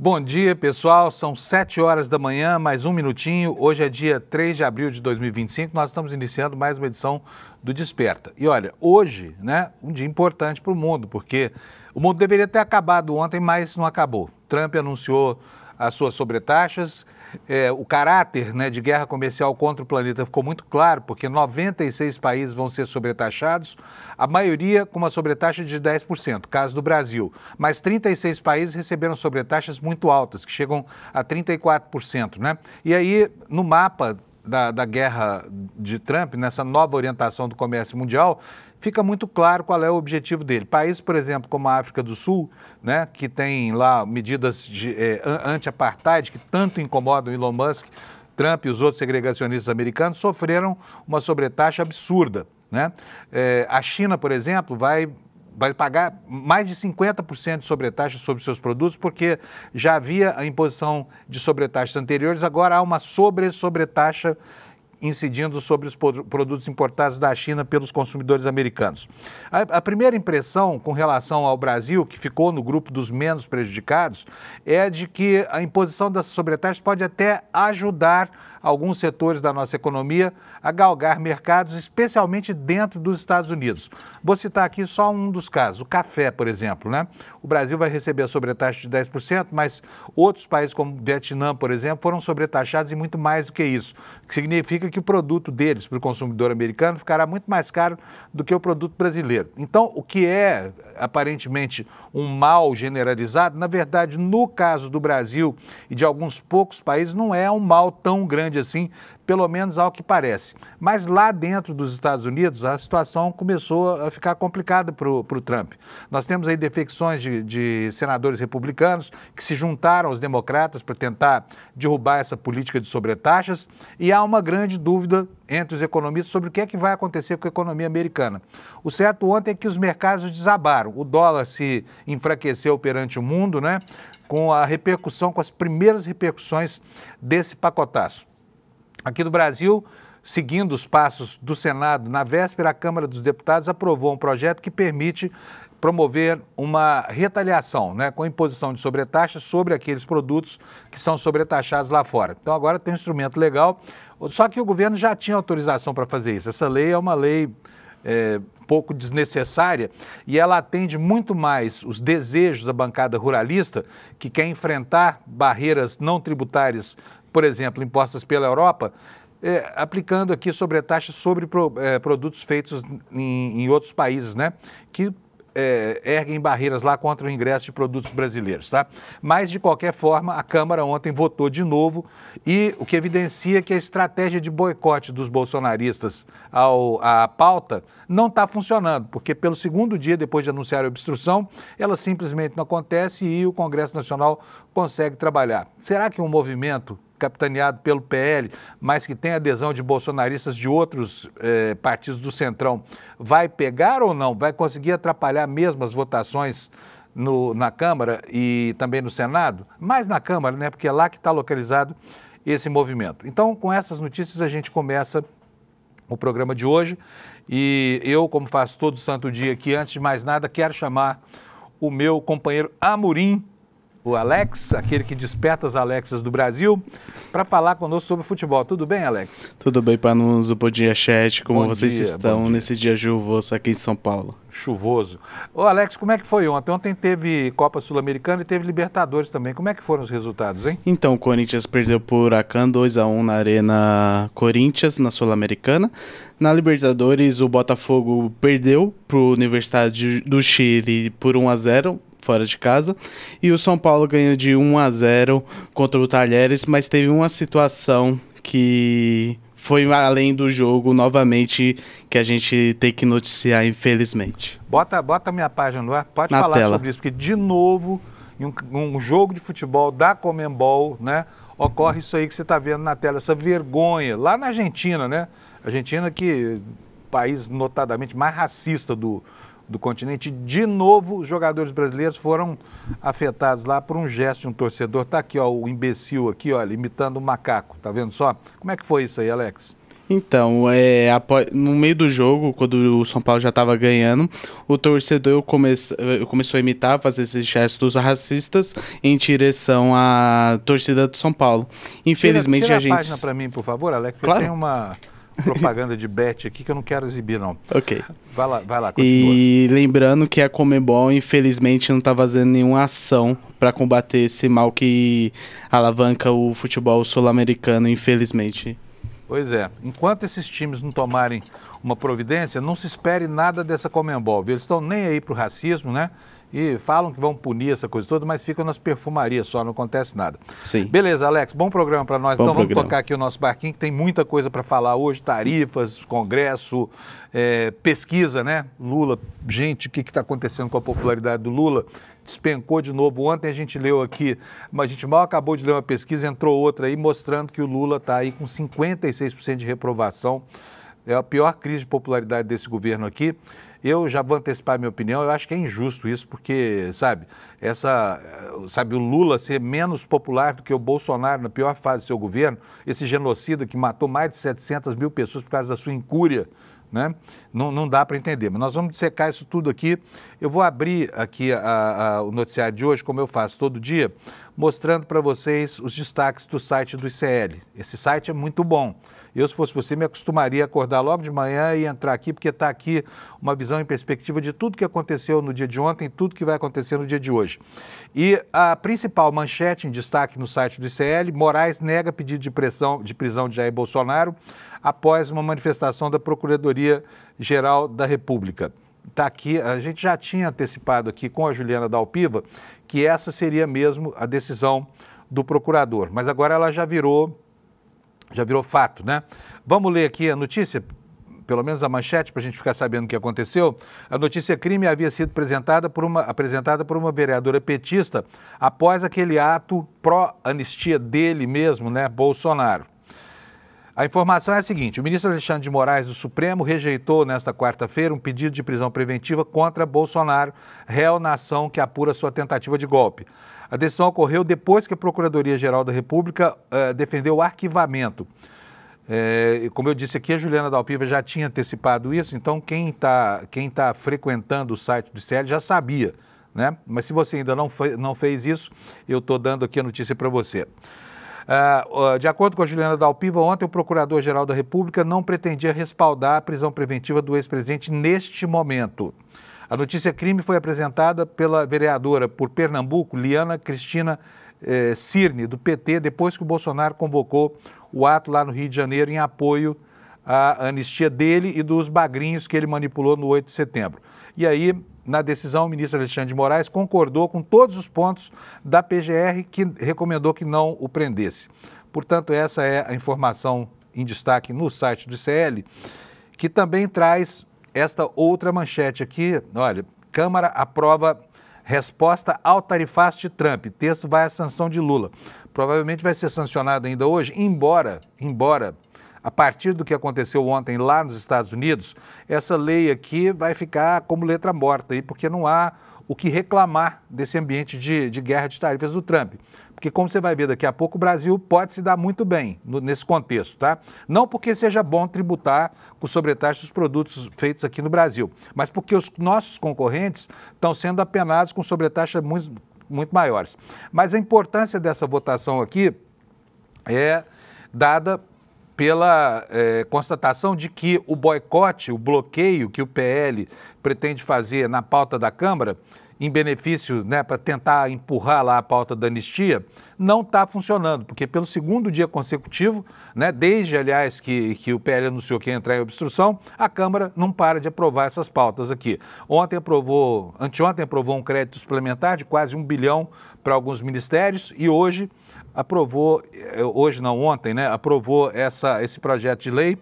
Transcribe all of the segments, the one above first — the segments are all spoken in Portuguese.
Bom dia, pessoal. São 7 horas da manhã, mais um minutinho. Hoje é dia 3 de abril de 2025. Nós estamos iniciando mais uma edição do Desperta. E olha, hoje, um dia importante para o mundo, porque o mundo deveria ter acabado ontem, mas não acabou. Trump anunciou as suas sobretaxas. O caráter de guerra comercial contra o planeta ficou muito claro, porque 96 países vão ser sobretaxados, a maioria com uma sobretaxa de 10%, caso do Brasil. Mas 36 países receberam sobretaxas muito altas, que chegam a 34%. E aí, no mapa da guerra de Trump, nessa nova orientação do comércio mundial, fica muito claro qual é o objetivo dele. Países, por exemplo, como a África do Sul, que tem lá medidas anti-apartheid, que tanto incomodam Elon Musk, Trump e os outros segregacionistas americanos, sofreram uma sobretaxa absurda. A China, por exemplo, vai pagar mais de 50% de sobretaxa sobre seus produtos, porque já havia a imposição de sobretaxas anteriores, agora há uma sobretaxa incidindo sobre os produtos importados da China pelos consumidores americanos. A primeira impressão com relação ao Brasil, que ficou no grupo dos menos prejudicados, é de que a imposição dessas sobretaxas pode até ajudar alguns setores da nossa economia a galgar mercados, especialmente dentro dos Estados Unidos. Vou citar aqui só um dos casos, o café, por exemplo. O Brasil vai receber a sobretaxa de 10%, mas outros países como o Vietnã, por exemplo, foram sobretaxados em muito mais do que isso, o que significa que o produto deles para o consumidor americano ficará muito mais caro do que o produto brasileiro. Então, o que é aparentemente um mal generalizado, na verdade, no caso do Brasil e de alguns poucos países, não é um mal tão grande assim, pelo menos ao que parece. Mas lá dentro dos Estados Unidos, a situação começou a ficar complicada para o Trump. Nós temos aí defecções de senadores republicanos que se juntaram aos democratas para tentar derrubar essa política de sobretaxas, e há uma grande dúvida entre os economistas sobre o que é que vai acontecer com a economia americana. O certo ontem é que os mercados desabaram. O dólar se enfraqueceu perante o mundo, com a repercussão, com as primeiras repercussões desse pacotaço. Aqui no Brasil, seguindo os passos do Senado, na véspera, a Câmara dos Deputados aprovou um projeto que permite promover uma retaliação, com a imposição de sobretaxas sobre aqueles produtos que são sobretaxados lá fora. Então agora tem um instrumento legal, só que o governo já tinha autorização para fazer isso. Essa lei é uma lei pouco desnecessária e ela atende muito mais os desejos da bancada ruralista, que quer enfrentar barreiras não tributárias, por exemplo, impostas pela Europa, aplicando aqui sobretaxas sobre produtos feitos em outros países, que erguem barreiras lá contra o ingresso de produtos brasileiros, Mas, de qualquer forma, a Câmara ontem votou de novo, e o que evidencia que a estratégia de boicote dos bolsonaristas à pauta não está funcionando, porque pelo segundo dia depois de anunciar a obstrução, ela simplesmente não acontece e o Congresso Nacional consegue trabalhar. Será que um movimento capitaneado pelo PL, mas que tem adesão de bolsonaristas de outros partidos do Centrão, vai pegar ou não? Vai conseguir atrapalhar mesmo as votações na Câmara e também no Senado? Mais na Câmara, porque é lá que está localizado esse movimento. Então, com essas notícias, a gente começa o programa de hoje, e eu, como faço todo santo dia aqui, antes de mais nada, quero chamar o meu companheiro Amorim, o Alex, aquele que desperta as Alexas do Brasil, para falar conosco sobre futebol. Tudo bem, Alex? Tudo bem, Panuso. Bom dia, chat. Como vocês estão nesse dia chuvoso aqui em São Paulo? Chuvoso. Ô, Alex, como é que foi ontem? Ontem teve Copa Sul-Americana e teve Libertadores também. Como é que foram os resultados, hein? Então, o Corinthians perdeu por Huracan 2-1 na Arena Corinthians, na Sul-Americana. Na Libertadores, o Botafogo perdeu para o Universidade do Chile por 1-0. Fora de casa, e o São Paulo ganhou de 1-0 contra o Talheres, mas teve uma situação que foi além do jogo, novamente, que a gente tem que noticiar, infelizmente. Bota a minha página no ar, pode falar tela sobre isso, porque de novo, em um jogo de futebol da Conmebol, ocorre isso aí que você está vendo na tela, essa vergonha, lá na Argentina, Argentina que país notadamente mais racista do continente. De novo, os jogadores brasileiros foram afetados lá por um gesto de um torcedor. Tá aqui, o imbecil aqui, olha, imitando um macaco. Tá vendo só? Como é que foi isso aí, Alex? Então, no meio do jogo, quando o São Paulo já estava ganhando, o torcedor começou a imitar, fazer esses gestos racistas em direção à torcida do São Paulo. Infelizmente, tira a gente... página para mim, por favor, Alex, porque Claro. tem uma propaganda de bet aqui que eu não quero exibir, não. Ok. Vai lá, continua. E lembrando que a Conmebol, infelizmente, não está fazendo nenhuma ação para combater esse mal que alavanca o futebol sul-americano, infelizmente. Pois é. Enquanto esses times não tomarem uma providência, não se espere nada dessa Conmebol. Eles estão nem aí para o racismo, né? E falam que vão punir essa coisa toda, mas ficam nas perfumarias só, não acontece nada. Sim. Beleza, Alex, bom programa para nós. Bom Então programa. Vamos tocar aqui o nosso barquinho, que tem muita coisa para falar hoje, tarifas, congresso, pesquisa, né? Lula, gente, o que está acontecendo com a popularidade do Lula? Despencou de novo. Ontem a gente leu aqui, mas a gente mal acabou de ler uma pesquisa, entrou outra aí mostrando que o Lula está aí com 56% de reprovação. É a pior crise de popularidade desse governo aqui. Eu já vou antecipar a minha opinião, eu acho que é injusto isso, porque, sabe, o Lula ser menos popular do que o Bolsonaro na pior fase do seu governo, esse genocida que matou mais de 700 mil pessoas por causa da sua incúria, né? Não dá para entender, mas nós vamos dissecar isso tudo aqui. Eu vou abrir aqui o noticiário de hoje, como eu faço todo dia, mostrando para vocês os destaques do site do ICL. Esse site é muito bom. Eu, se fosse você, me acostumaria a acordar logo de manhã e entrar aqui, porque está aqui uma visão em perspectiva de tudo que aconteceu no dia de ontem e tudo que vai acontecer no dia de hoje. E a principal manchete em destaque no site do ICL: Moraes nega pedido de prisão de Jair Bolsonaro após uma manifestação da Procuradoria-Geral da República. Está aqui, a gente já tinha antecipado aqui com a Juliana Dalpiva que essa seria mesmo a decisão do procurador, mas agora ela já virou fato, né? Vamos ler aqui a notícia, pelo menos a manchete, para a gente ficar sabendo o que aconteceu. A notícia crime havia sido apresentada por uma vereadora petista após aquele ato pró-anistia dele mesmo, né, Bolsonaro. A informação é a seguinte: o ministro Alexandre de Moraes do Supremo rejeitou nesta quarta-feira um pedido de prisão preventiva contra Bolsonaro, réu na ação que apura sua tentativa de golpe. A decisão ocorreu depois que a Procuradoria-Geral da República defendeu o arquivamento. Como eu disse aqui, a Juliana Dalpiva já tinha antecipado isso, então quem tá frequentando o site do ICL já sabia, né? Mas se você ainda não fez isso, eu estou dando aqui a notícia para você. De acordo com a Juliana Dalpiva, ontem o Procurador-Geral da República não pretendia respaldar a prisão preventiva do ex-presidente neste momento. A notícia crime foi apresentada pela vereadora por Pernambuco, Liana Cristina Cirne, do PT, depois que o Bolsonaro convocou o ato lá no Rio de Janeiro em apoio à anistia dele e dos bagrinhos que ele manipulou no 8 de setembro. E aí, na decisão, o ministro Alexandre de Moraes concordou com todos os pontos da PGR, que recomendou que não o prendesse. Portanto, essa é a informação em destaque no site do ICL, que também traz esta outra manchete aqui. Olha, Câmara aprova resposta ao tarifaço de Trump. Texto vai à sanção de Lula. Provavelmente vai ser sancionado ainda hoje, embora, a partir do que aconteceu ontem lá nos Estados Unidos, essa lei aqui vai ficar como letra morta, aí, porque não há o que reclamar desse ambiente de guerra de tarifas do Trump. Porque, como você vai ver daqui a pouco, o Brasil pode se dar muito bem nesse contexto, tá? Não porque seja bom tributar com sobretaxa dos produtos feitos aqui no Brasil, mas porque os nossos concorrentes estão sendo apenados com sobretaxas muito maiores. Mas a importância dessa votação aqui é dada pela constatação de que o boicote, o bloqueio que o PL pretende fazer na pauta da Câmara, em benefício, né, para tentar empurrar lá a pauta da anistia, não está funcionando, porque pelo segundo dia consecutivo, né, desde, aliás, que o PL anunciou que ia entrar em obstrução, a Câmara não para de aprovar essas pautas aqui. Anteontem aprovou um crédito suplementar de quase 1 bilhão para alguns ministérios e ontem, né, aprovou esse projeto de lei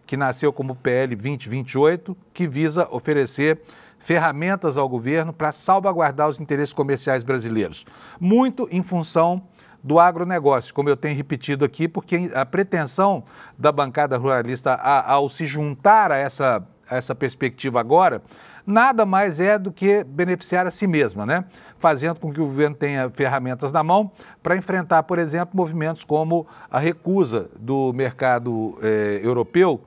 que nasceu como PL 2028, que visa oferecer ferramentas ao governo para salvaguardar os interesses comerciais brasileiros. Muito em função do agronegócio, como eu tenho repetido aqui, porque a pretensão da bancada ruralista ao se juntar a essa perspectiva agora, nada mais é do que beneficiar a si mesma, né? Fazendo com que o governo tenha ferramentas na mão para enfrentar, por exemplo, movimentos como a recusa do mercado europeu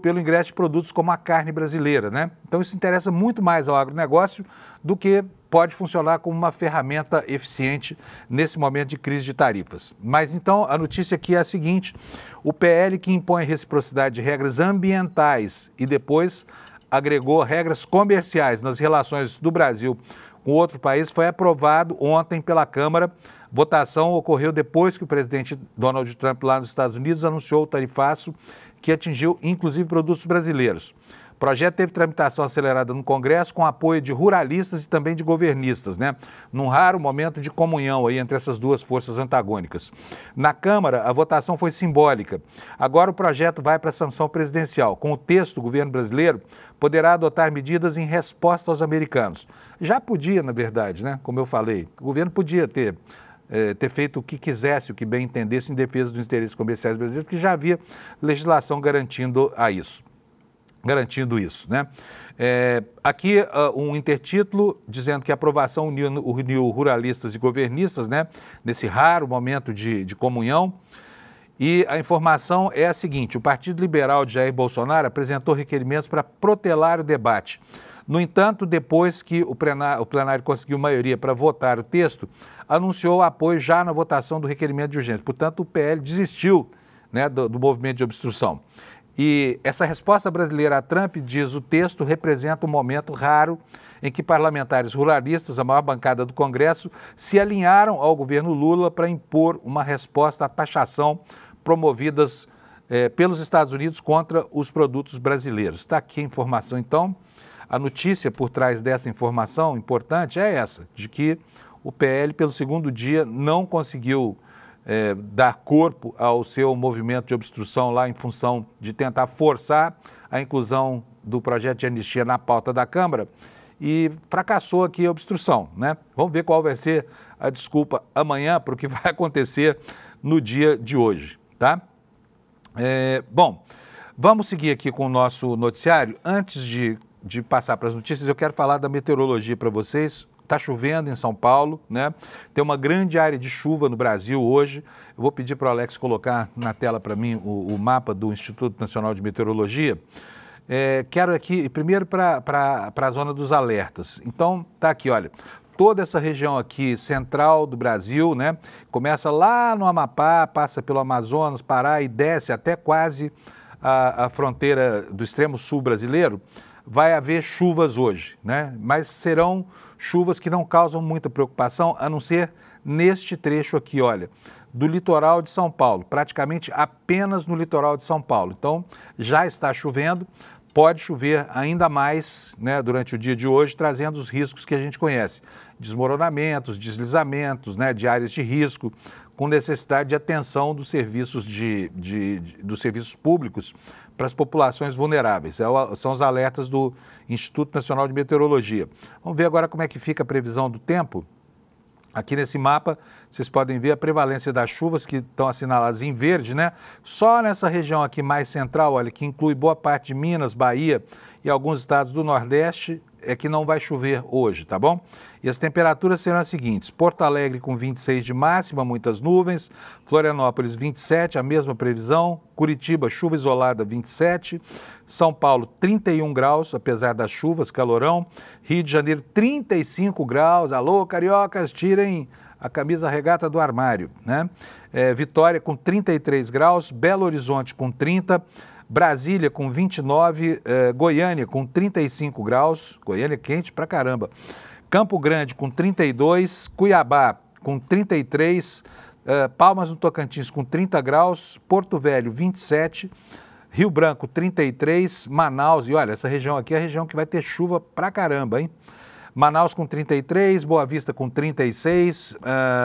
pelo ingresso de produtos como a carne brasileira, né? Então isso interessa muito mais ao agronegócio do que pode funcionar como uma ferramenta eficiente nesse momento de crise de tarifas. Mas então a notícia aqui é a seguinte: o PL que impõe reciprocidade de regras ambientais e depois agregou regras comerciais nas relações do Brasil com outro país foi aprovado ontem pela Câmara. Votação ocorreu depois que o presidente Donald Trump lá nos Estados Unidos anunciou o tarifaço que atingiu inclusive produtos brasileiros. O projeto teve tramitação acelerada no Congresso com apoio de ruralistas e também de governistas, né? Num raro momento de comunhão aí entre essas duas forças antagônicas. Na Câmara, a votação foi simbólica. Agora o projeto vai para a sanção presidencial. Com o texto, o governo brasileiro poderá adotar medidas em resposta aos americanos. Já podia, na verdade, né? Como eu falei, o governo podia ter feito o que quisesse, o que bem entendesse em defesa dos interesses comerciais brasileiros, porque já havia legislação garantindo isso, né? Aqui um intertítulo dizendo que a aprovação uniu ruralistas e governistas, né? Nesse raro momento de comunhão. E a informação é a seguinte: o Partido Liberal de Jair Bolsonaro apresentou requerimentos para protelar o debate. No entanto, depois que o plenário conseguiu maioria para votar o texto, anunciou o apoio já na votação do requerimento de urgência. Portanto, o PL desistiu, né, do movimento de obstrução. E essa resposta brasileira a Trump, diz o texto, representa um momento raro em que parlamentares ruralistas, a maior bancada do Congresso, se alinharam ao governo Lula para impor uma resposta à taxação promovidas pelos Estados Unidos contra os produtos brasileiros. Está aqui a informação, então. A notícia por trás dessa informação importante é essa, de que o PL, pelo segundo dia, não conseguiu dar corpo ao seu movimento de obstrução lá em função de tentar forçar a inclusão do projeto de anistia na pauta da Câmara e fracassou aqui a obstrução, né? Vamos ver qual vai ser a desculpa amanhã para o que vai acontecer no dia de hoje, tá? Bom, vamos seguir aqui com o nosso noticiário. Antes de passar para as notícias, eu quero falar da meteorologia para vocês. Está chovendo em São Paulo, né? Tem uma grande área de chuva no Brasil hoje. Eu vou pedir para o Alex colocar na tela para mim o mapa do Instituto Nacional de Meteorologia. Quero aqui, primeiro, para a zona dos alertas. Então, tá aqui, olha, toda essa região aqui central do Brasil, né? Começa lá no Amapá, passa pelo Amazonas, Pará e desce até quase a fronteira do extremo sul brasileiro. Vai haver chuvas hoje, né? Mas serão chuvas que não causam muita preocupação, a não ser neste trecho aqui, olha, do litoral de São Paulo, praticamente apenas no litoral de São Paulo. Então, já está chovendo, pode chover ainda mais, né, durante o dia de hoje, trazendo os riscos que a gente conhece, desmoronamentos, deslizamentos, né, de áreas de risco, com necessidade de atenção dos serviços, dos serviços públicos para as populações vulneráveis. São os alertas do Instituto Nacional de Meteorologia. Vamos ver agora como é que fica a previsão do tempo. Aqui nesse mapa, vocês podem ver a prevalência das chuvas que estão assinaladas em verde, né? Só nessa região aqui mais central, olha, que inclui boa parte de Minas, Bahia e alguns estados do Nordeste, é que não vai chover hoje, tá bom? E as temperaturas serão as seguintes: Porto Alegre com 26 de máxima, muitas nuvens, Florianópolis 27, a mesma previsão, Curitiba, chuva isolada 27, São Paulo 31 graus, apesar das chuvas, calorão, Rio de Janeiro 35 graus, alô cariocas, tirem a camisa regata do armário, né? Vitória com 33 graus, Belo Horizonte com 30, Brasília com 29, Goiânia com 35 graus, Goiânia quente pra caramba, Campo Grande com 32, Cuiabá com 33, Palmas do Tocantins com 30 graus, Porto Velho 27, Rio Branco 33, Manaus, e olha, essa região aqui é a região que vai ter chuva pra caramba, hein? Manaus com 33, Boa Vista com 36,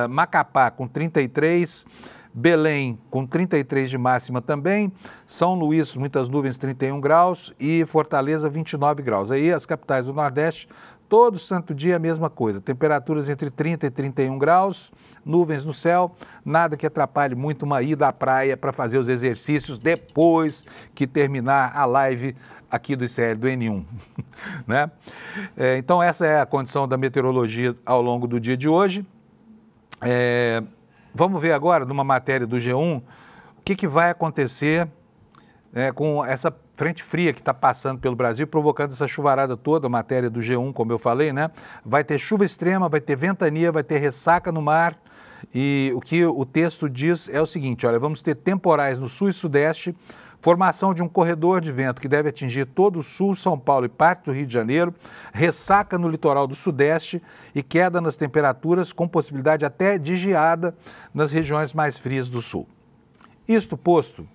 Macapá com 33, Belém com 33 de máxima também, São Luís, muitas nuvens, 31 graus e Fortaleza, 29 graus. Aí as capitais do Nordeste, todo santo dia a mesma coisa, temperaturas entre 30 e 31 graus, nuvens no céu, nada que atrapalhe muito uma ida à praia para fazer os exercícios depois que terminar a live aqui do ICL, do N1, né? Então essa é a condição da meteorologia ao longo do dia de hoje. Vamos ver agora, numa matéria do G1, o que vai acontecer com essa frente fria que está passando pelo Brasil, provocando essa chuvarada toda, a matéria do G1, como eu falei, né? Vai ter chuva extrema, vai ter ventania, vai ter ressaca no mar. E o que o texto diz é o seguinte, olha, vamos ter temporais no sul e sudeste, formação de um corredor de vento que deve atingir todo o sul, São Paulo e parte do Rio de Janeiro, ressaca no litoral do sudeste e queda nas temperaturas, com possibilidade até de geada nas regiões mais frias do sul. Isto posto,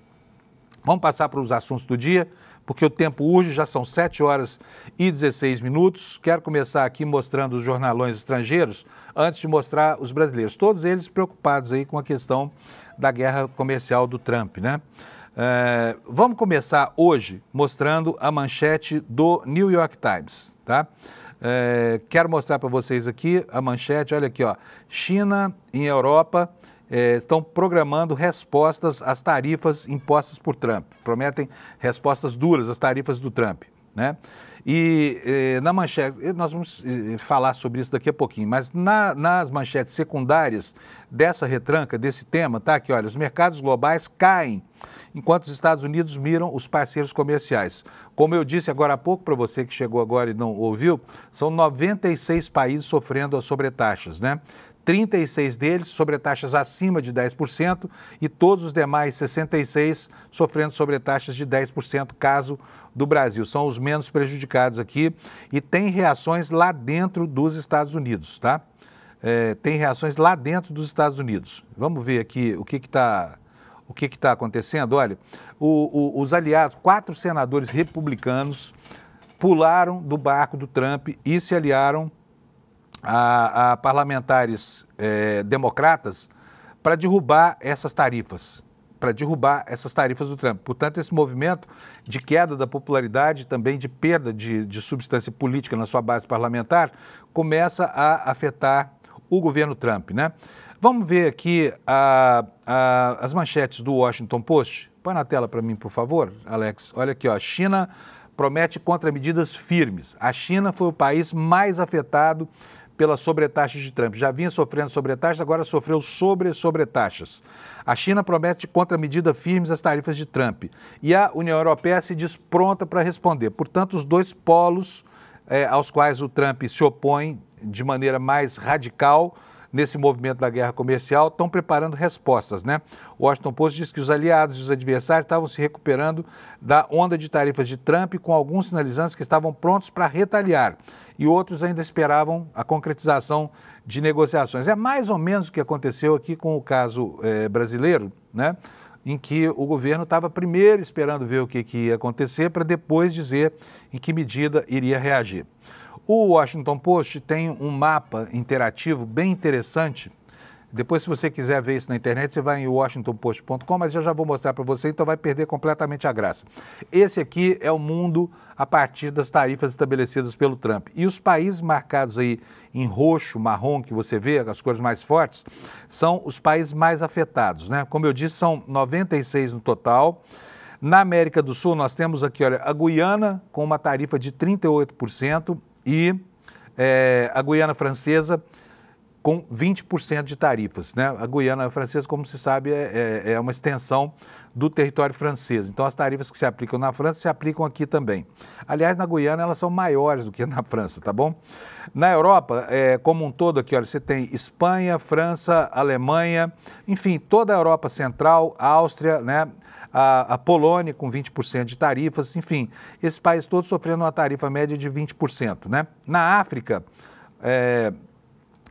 vamos passar para os assuntos do dia, porque o tempo urge, já são 7 horas e 16 minutos. Quero começar aqui mostrando os jornalões estrangeiros, antes de mostrar os brasileiros. Todos eles preocupados aí com a questão da guerra comercial do Trump, né? Vamos começar hoje mostrando a manchete do New York Times, tá? Quero mostrar para vocês aqui a manchete, olha aqui, ó. China e Europa estão programando respostas às tarifas impostas por Trump. Prometem respostas duras às tarifas do Trump, né? E na manchete, nós vamos falar sobre isso daqui a pouquinho, mas nas manchetes secundárias dessa retranca, desse tema, tá aqui, olha, os mercados globais caem, enquanto os Estados Unidos miram os parceiros comerciais. Como eu disse agora há pouco, para você que chegou agora e não ouviu, são 96 países sofrendo as sobretaxas, né? 36 deles sobretaxas acima de 10% e todos os demais 66 sofrendo sobretaxas de 10%, caso do Brasil. São os menos prejudicados aqui e tem reações lá dentro dos Estados Unidos, tá? Tem reações lá dentro dos Estados Unidos. Vamos ver aqui o que está acontecendo. Olha, os aliados, 4 senadores republicanos pularam do barco do Trump e se aliaram a parlamentares democratas para derrubar essas tarifas, do Trump. Portanto, esse movimento de queda da popularidade, também de perda de substância política na sua base parlamentar, começa a afetar o governo Trump, né? Vamos ver aqui as manchetes do Washington Post. Põe na tela para mim, por favor, Alex. Olha aqui, ó. China promete contramedidas firmes. A China foi o país mais afetado pelas sobretaxas de Trump. Já vinha sofrendo sobretaxas, agora sofreu sobretaxas. A China promete contramedidas firmes às tarifas de Trump. E a União Europeia se diz pronta para responder. Portanto, os dois polos aos quais o Trump se opõe de maneira mais radical nesse movimento da guerra comercial, estão preparando respostas, né? O Washington Post diz que os aliados e os adversários estavam se recuperando da onda de tarifas de Trump, com alguns sinalizantes que estavam prontos para retaliar e outros ainda esperavam a concretização de negociações. É mais ou menos o que aconteceu aqui com o caso brasileiro, né? Em que o governo estava primeiro esperando ver o que ia acontecer para depois dizer em que medida iria reagir. O Washington Post tem um mapa interativo bem interessante. Depois, se você quiser ver isso na internet, você vai em washingtonpost.com, mas eu já vou mostrar para você, então vai perder completamente a graça. Esse aqui é o mundo a partir das tarifas estabelecidas pelo Trump. E os países marcados aí em roxo, marrom, que você vê, as cores mais fortes, são os países mais afetados, né? Como eu disse, são 96 no total. Na América do Sul, nós temos aqui, olha, a Guiana com uma tarifa de 38%, e a Guiana Francesa com 20% de tarifas, né? A Guiana Francesa, como se sabe, é uma extensão do território francês. Então, as tarifas que se aplicam na França se aplicam aqui também. Aliás, na Guiana, elas são maiores do que na França, tá bom? Na Europa, como um todo aqui, olha, você tem Espanha, França, Alemanha, enfim, toda a Europa Central, Áustria, né? A Polônia com 20% de tarifas, enfim, esses países todos sofrendo uma tarifa média de 20%, né? Na África,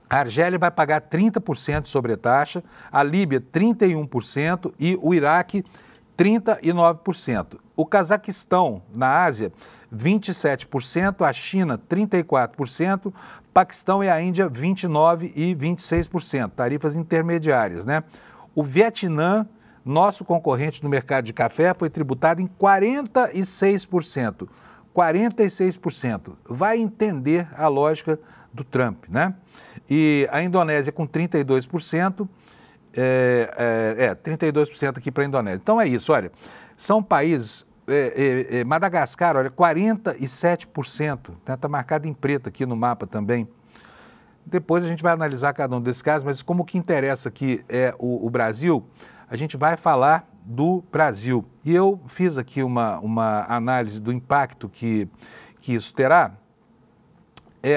a Argélia vai pagar 30% de sobretaxa, a Líbia 31% e o Iraque 39%. O Cazaquistão, na Ásia, 27%, a China 34%, Paquistão e a Índia 29% e 26%, tarifas intermediárias, né? O Vietnã, nosso concorrente no mercado de café, foi tributado em 46%. 46%. Vai entender a lógica do Trump, né? E a Indonésia com 32%, 32% aqui para a Indonésia. Então é isso, olha, são países Madagascar, olha, 47%, né? Está marcado em preto aqui no mapa também. Depois a gente vai analisar cada um desses casos, mas como o que interessa aqui é o Brasil, a gente vai falar do Brasil. E eu fiz aqui uma análise do impacto que isso terá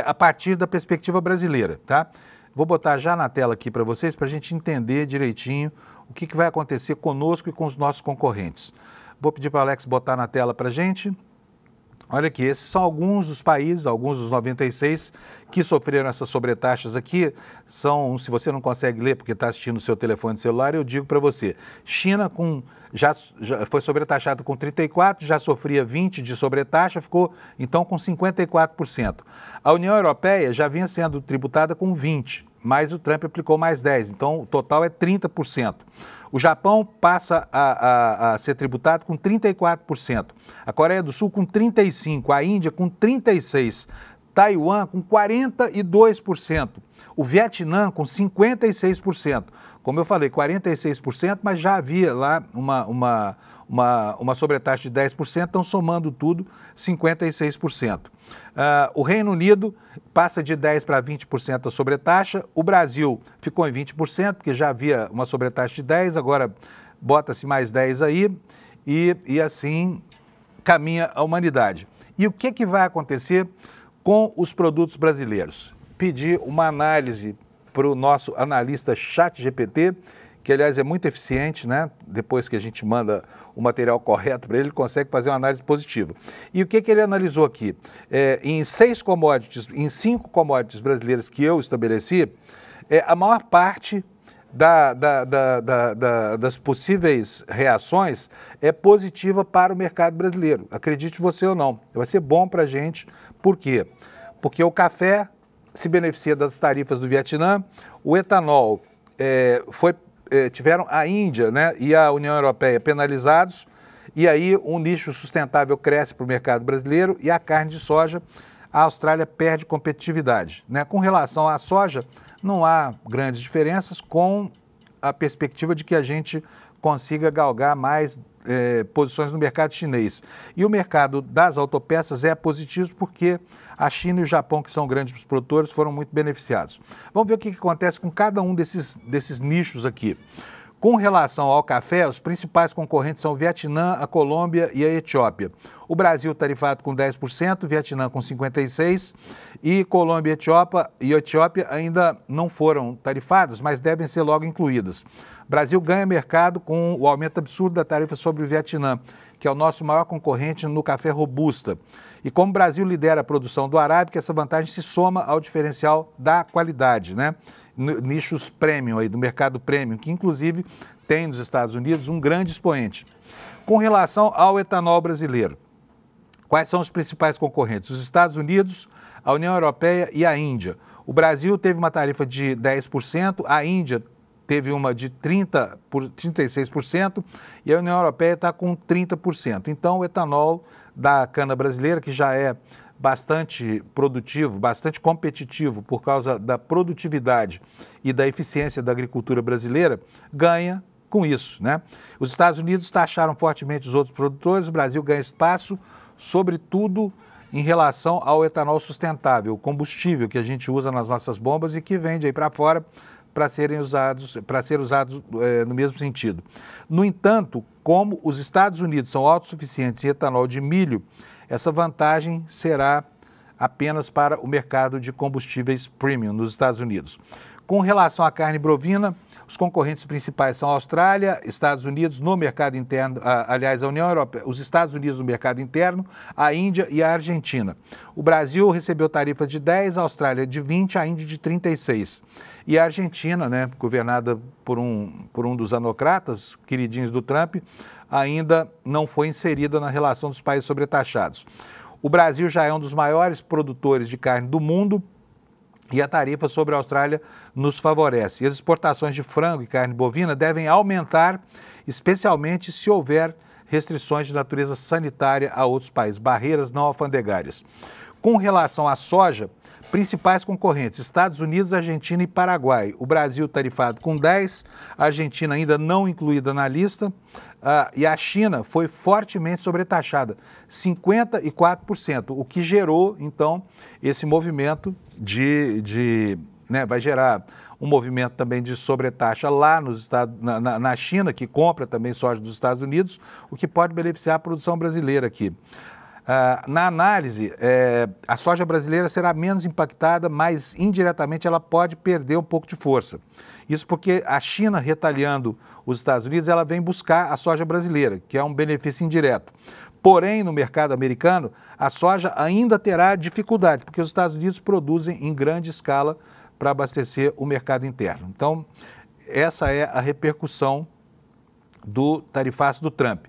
a partir da perspectiva brasileira, tá? Vou botar já na tela aqui para vocês, para a gente entender direitinho o que vai acontecer conosco e com os nossos concorrentes. Vou pedir para o Alex botar na tela para a gente. Olha aqui, esses são alguns dos países, alguns dos 96 que sofreram essas sobretaxas aqui. São, se você não consegue ler porque está assistindo no seu telefone celular, eu digo para você. China já foi sobretaxado com 34%, já sofria 20% de sobretaxa, ficou então com 54%. A União Europeia já vinha sendo tributada com 20%, mas o Trump aplicou mais 10%, então o total é 30%. O Japão passa a ser tributado com 34%, a Coreia do Sul com 35%, a Índia com 36%, Taiwan com 42%, o Vietnã com 56%. Como eu falei, 46%, mas já havia lá uma sobretaxa de 10%, então somando tudo, 56%. O Reino Unido passa de 10% para 20% a sobretaxa, o Brasil ficou em 20%, porque já havia uma sobretaxa de 10%, agora bota-se mais 10% aí, e assim caminha a humanidade. E o que vai acontecer com os produtos brasileiros? Pedir uma análise para o nosso analista ChatGPT, que aliás é muito eficiente, né? Depois que a gente manda o material correto para ele, ele consegue fazer uma análise positiva. E o que ele analisou aqui? Em 5 commodities brasileiras que eu estabeleci, a maior parte das possíveis reações é positiva para o mercado brasileiro. Acredite você ou não, vai ser bom para a gente. Por quê? Porque o café se beneficia das tarifas do Vietnã, o etanol tiveram a Índia, né, e a União Europeia penalizados, e aí um nicho sustentável cresce para o mercado brasileiro e a carne de soja, a Austrália perde competitividade, né? Com relação à soja, não há grandes diferenças, com a perspectiva de que a gente consiga galgar mais posições no mercado chinês. E o mercado das autopeças é positivo porque a China e o Japão, que são grandes produtores, foram muito beneficiados. Vamos ver o que acontece com cada um desses nichos aqui. Com relação ao café, os principais concorrentes são o Vietnã, a Colômbia e a Etiópia. O Brasil tarifado com 10%, o Vietnã com 56%, e Colômbia e Etiópia ainda não foram tarifadas, mas devem ser logo incluídas. O Brasil ganha mercado com o aumento absurdo da tarifa sobre o Vietnã, que é o nosso maior concorrente no café robusta. E como o Brasil lidera a produção do arábica, essa vantagem se soma ao diferencial da qualidade, né? Nichos premium aí, do mercado premium, que inclusive tem nos Estados Unidos um grande expoente. Com relação ao etanol brasileiro, quais são os principais concorrentes? Os Estados Unidos, a União Europeia e a Índia. O Brasil teve uma tarifa de 10%, a Índia teve uma de 36% e a União Europeia está com 30%. Então, o etanol da cana brasileira, que já é bastante produtivo, bastante competitivo por causa da produtividade e da eficiência da agricultura brasileira, ganha com isso, né? Os Estados Unidos taxaram fortemente os outros produtores, o Brasil ganha espaço, sobretudo em relação ao etanol sustentável, o combustível que a gente usa nas nossas bombas e que vende aí para fora para ser usado no mesmo sentido. No entanto, como os Estados Unidos são autossuficientes em etanol de milho, essa vantagem será apenas para o mercado de combustíveis premium nos Estados Unidos. Com relação à carne bovina, os concorrentes principais são a Austrália, Estados Unidos no mercado interno, aliás, a União Europeia, os Estados Unidos no mercado interno, a Índia e a Argentina. O Brasil recebeu tarifa de 10%, a Austrália de 20%, a Índia de 36%. E a Argentina, né, governada por um dos anocratas, queridinhos do Trump, ainda não foi inserida na relação dos países sobretaxados. O Brasil já é um dos maiores produtores de carne do mundo, e a tarifa sobre a Austrália nos favorece. E as exportações de frango e carne bovina devem aumentar, especialmente se houver restrições de natureza sanitária a outros países, barreiras não alfandegárias. Com relação à soja, Principais concorrentes, Estados Unidos, Argentina e Paraguai. O Brasil tarifado com 10%, a Argentina ainda não incluída na lista, e a China foi fortemente sobretaxada, 54%, o que gerou, então, esse movimento né, vai gerar um movimento também de sobretaxa lá na China, que compra também soja dos Estados Unidos, o que pode beneficiar a produção brasileira aqui. Na análise, a soja brasileira será menos impactada, mas indiretamente ela pode perder um pouco de força. Isso porque a China, retalhando os Estados Unidos, ela vem buscar a soja brasileira, que é um benefício indireto. Porém, no mercado americano, a soja ainda terá dificuldade, porque os Estados Unidos produzem em grande escala para abastecer o mercado interno. Então, essa é a repercussão do tarifaço do Trump.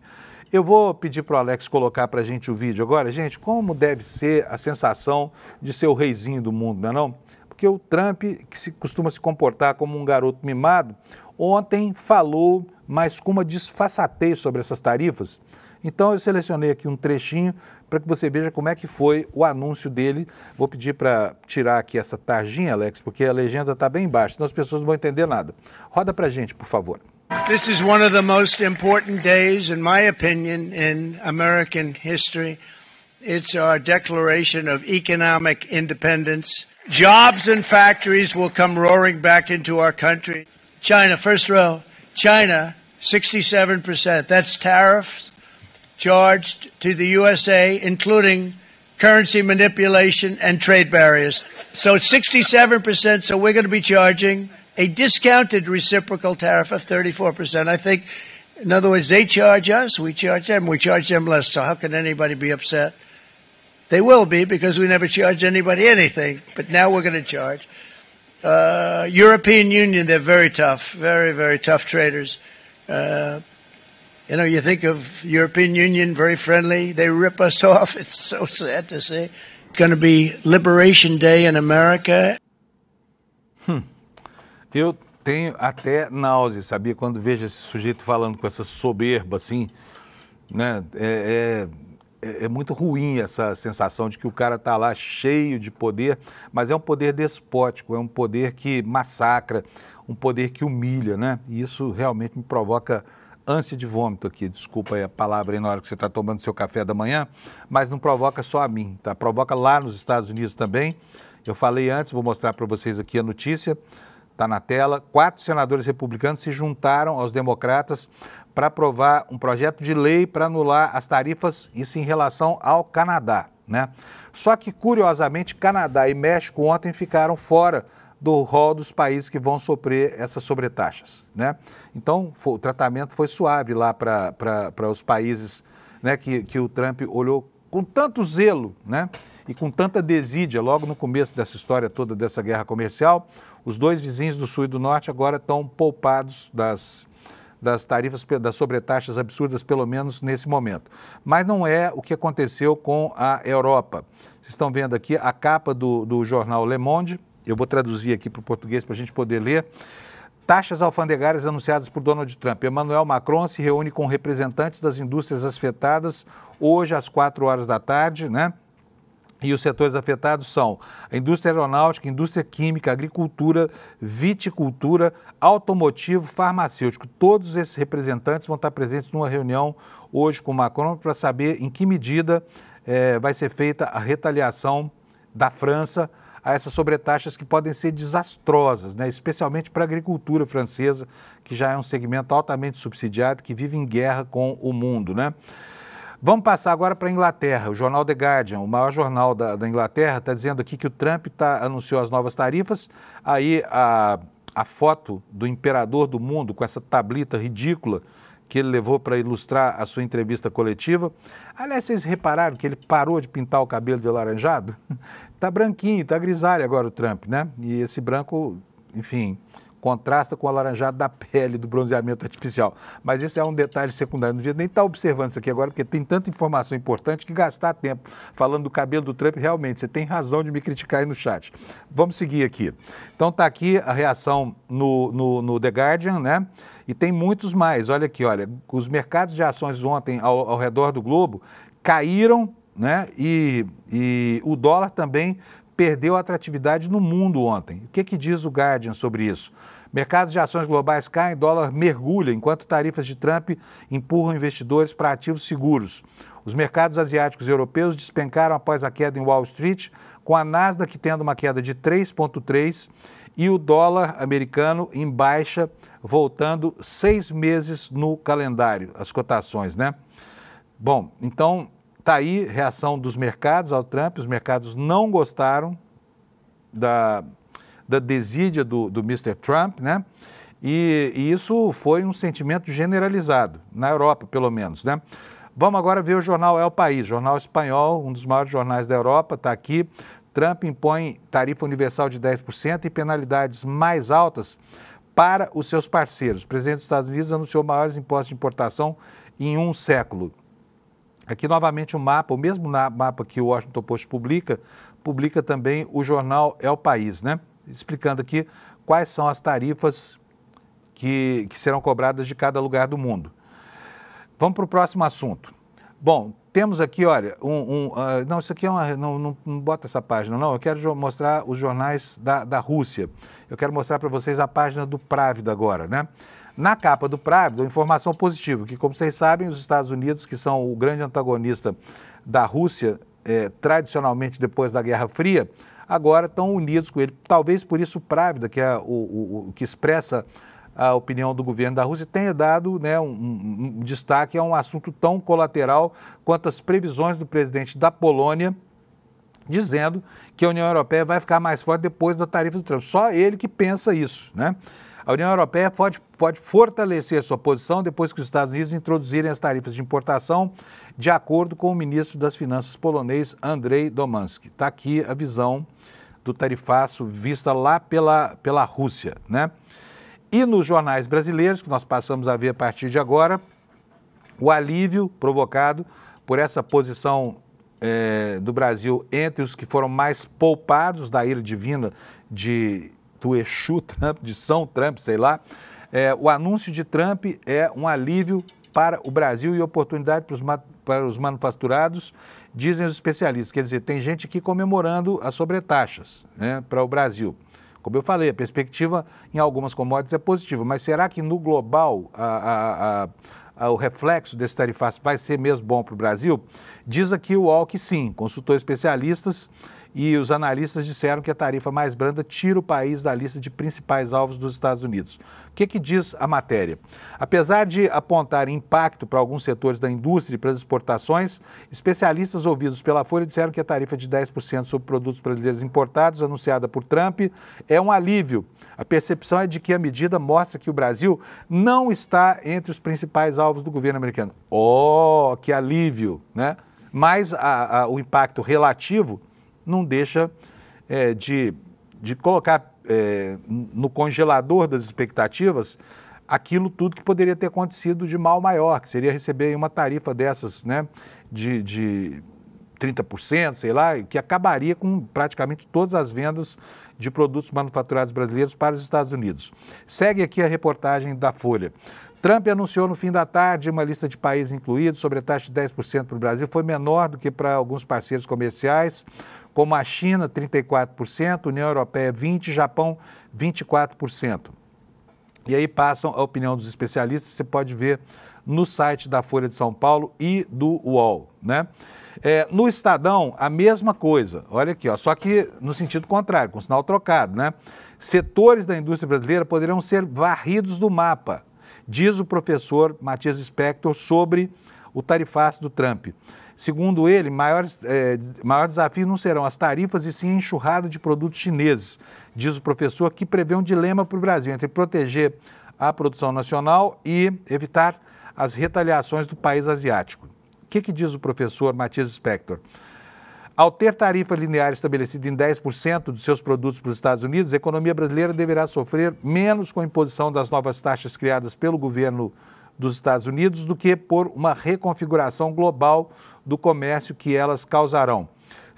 Eu vou pedir para o Alex colocar para a gente o vídeo agora. Gente, como deve ser a sensação de ser o reizinho do mundo, não é não? Porque o Trump, que costuma se comportar como um garoto mimado, ontem falou, mas com uma disfarçatez sobre essas tarifas. Então eu selecionei aqui um trechinho para que você veja como é que foi o anúncio dele. Vou pedir para tirar aqui essa tarjinha, Alex, porque a legenda está bem embaixo, senão as pessoas não vão entender nada. Roda para a gente, por favor. This is one of the most important days, in my opinion, in American history. It's our declaration of economic independence. Jobs and factories will come roaring back into our country. China, first row. China, 67%. That's tariffs charged to the USA, including currency manipulation and trade barriers. So 67%, so we're going to be charging a discounted reciprocal tariff of 34%. I think, in other words, they charge us, we charge them less. So how can anybody be upset? They will be, because we never charge anybody anything, but now we're going to charge. European Union, they're very tough, very, very tough traders. You know, you think of European Union, very friendly, they rip us off. It's so sad to see. It's going to be Liberation Day in America. Eu tenho até náusea, sabia? Quando vejo esse sujeito falando com essa soberba, assim, né? É muito ruim essa sensação de que o cara está lá cheio de poder, mas é um poder despótico, é um poder que massacra, um poder que humilha, né? E isso realmente me provoca ânsia de vômito aqui, desculpa aí a palavra aí na hora que você está tomando seu café da manhã, mas não provoca só a mim, tá? Provoca lá nos Estados Unidos também. Eu falei antes, vou mostrar para vocês aqui a notícia. Está na tela, 4 senadores republicanos se juntaram aos democratas para aprovar um projeto de lei para anular as tarifas, isso em relação ao Canadá, né? Só que, curiosamente, Canadá e México ontem ficaram fora do rol dos países que vão sofrer essas sobretaxas, né? Então, o tratamento foi suave lá para os países, né, que o Trump olhou com tanto zelo, né, e com tanta desídia, logo no começo dessa história toda, dessa guerra comercial. Os dois vizinhos do Sul e do Norte agora estão poupados das tarifas, das sobretaxas absurdas, pelo menos nesse momento. Mas não é o que aconteceu com a Europa. Vocês estão vendo aqui a capa do jornal Le Monde, eu vou traduzir aqui para o português para a gente poder ler. Taxas alfandegárias anunciadas por Donald Trump. Emmanuel Macron se reúne com representantes das indústrias afetadas hoje às 4 horas da tarde, né? E os setores afetados são a indústria aeronáutica, indústria química, agricultura, viticultura, automotivo, farmacêutico. Todos esses representantes vão estar presentes numa reunião hoje com o Macron para saber em que medida vai ser feita a retaliação da França a essas sobretaxas que podem ser desastrosas, né? Especialmente para a agricultura francesa, que já é um segmento altamente subsidiado, que vive em guerra com o mundo, né? Vamos passar agora para a Inglaterra. O jornal The Guardian, o maior jornal da Inglaterra, está dizendo aqui que o Trump anunciou as novas tarifas. Aí a foto do imperador do mundo com essa tablita ridícula que ele levou para ilustrar a sua entrevista coletiva. Aliás, vocês repararam que ele parou de pintar o cabelo de alaranjado? Está branquinho, está grisalho agora o Trump, né? E esse branco, enfim, contrasta com o alaranjado da pele, do bronzeamento artificial. Mas esse é um detalhe secundário. Não devia nem estar observando isso aqui agora, porque tem tanta informação importante que gastar tempo falando do cabelo do Trump, realmente, você tem razão de me criticar aí no chat. Vamos seguir aqui. Então está aqui a reação no The Guardian, né? E tem muitos mais. Olha aqui, olha, os mercados de ações ontem ao redor do globo caíram, né? E o dólar também perdeu atratividade no mundo ontem. O que diz o Guardian sobre isso? Mercados de ações globais caem, dólar mergulha, enquanto tarifas de Trump empurram investidores para ativos seguros. Os mercados asiáticos e europeus despencaram após a queda em Wall Street, com a Nasdaq tendo uma queda de 3,3% e o dólar americano em baixa, voltando 6 meses no calendário, as cotações, né? Bom, então está aí a reação dos mercados ao Trump. Os mercados não gostaram da desídia do Mr. Trump, né? E isso foi um sentimento generalizado, na Europa pelo menos, né? Vamos agora ver o jornal El País, jornal espanhol, um dos maiores jornais da Europa, está aqui. Trump impõe tarifa universal de 10% e penalidades mais altas para os seus parceiros. O presidente dos Estados Unidos anunciou maiores impostos de importação em um século. Aqui novamente o mapa, o mesmo mapa que o Washington Post publica também o jornal El País, né? Explicando aqui quais são as tarifas que serão cobradas de cada lugar do mundo. Vamos para o próximo assunto. Bom, temos aqui, olha, não, isso aqui é não bota essa página, não. Eu quero mostrar os jornais da Rússia. Eu quero mostrar para vocês a página do Pravda agora, né? Na capa do Pravda, informação positiva, que, como vocês sabem, os Estados Unidos, que são o grande antagonista da Rússia, tradicionalmente depois da Guerra Fria, agora estão unidos com ele. Talvez por isso o Pravda, que é o que expressa a opinião do governo da Rússia, tenha dado, né, um destaque a um assunto tão colateral quanto as previsões do presidente da Polônia, dizendo que a União Europeia vai ficar mais forte depois da tarifa do Trump. Só ele que pensa isso, né? A União Europeia pode fortalecer sua posição depois que os Estados Unidos introduzirem as tarifas de importação, de acordo com o ministro das Finanças polonês, Andrzej Domanski. Está aqui a visão do tarifaço vista lá pela Rússia, né? E nos jornais brasileiros, que nós passamos a ver a partir de agora, o alívio provocado por essa posição do Brasil entre os que foram mais poupados da ira divina do Exu Trump, de São Trump, sei lá. O anúncio de Trump é um alívio para o Brasil e oportunidade para os manufaturados, dizem os especialistas. Quer dizer, tem gente aqui comemorando as sobretaxas, né, para o Brasil. Como eu falei, a perspectiva em algumas commodities é positiva, mas será que no global o reflexo desse tarifaço vai ser mesmo bom para o Brasil? Diz aqui o UOL que sim, consultou especialistas e os analistas disseram que a tarifa mais branda tira o país da lista de principais alvos dos Estados Unidos. O que diz a matéria? Apesar de apontar impacto para alguns setores da indústria e para as exportações, especialistas ouvidos pela Folha disseram que a tarifa de 10% sobre produtos brasileiros importados, anunciada por Trump, é um alívio. A percepção é de que a medida mostra que o Brasil não está entre os principais alvos do governo americano. Oh, que alívio, né? Mas o impacto relativo não deixa de colocar no congelador das expectativas aquilo tudo que poderia ter acontecido de mal maior, que seria receber uma tarifa dessas, né, de 30%, sei lá, que acabaria com praticamente todas as vendas de produtos manufaturados brasileiros para os Estados Unidos. Segue aqui a reportagem da Folha. Trump anunciou no fim da tarde uma lista de países incluídos sobre a taxa de 10% para o Brasil. Foi menor do que para alguns parceiros comerciais, como a China, 34%, União Europeia, 20%, Japão, 24%. E aí passam a opinião dos especialistas, você pode ver no site da Folha de São Paulo e do UOL, né? No Estadão, a mesma coisa. Olha aqui, ó, só que no sentido contrário, com sinal trocado, né? Setores da indústria brasileira poderão ser varridos do mapa, diz o professor Matias Spector sobre o tarifaço do Trump. Segundo ele, maior desafio não serão as tarifas e sim a enxurrada de produtos chineses, diz o professor, que prevê um dilema para o Brasil entre proteger a produção nacional e evitar as retaliações do país asiático. O que diz o professor Matias Spector? Ao ter tarifa linear estabelecida em 10% dos seus produtos para os Estados Unidos, a economia brasileira deverá sofrer menos com a imposição das novas taxas criadas pelo governo dos Estados Unidos do que por uma reconfiguração global do comércio que elas causarão.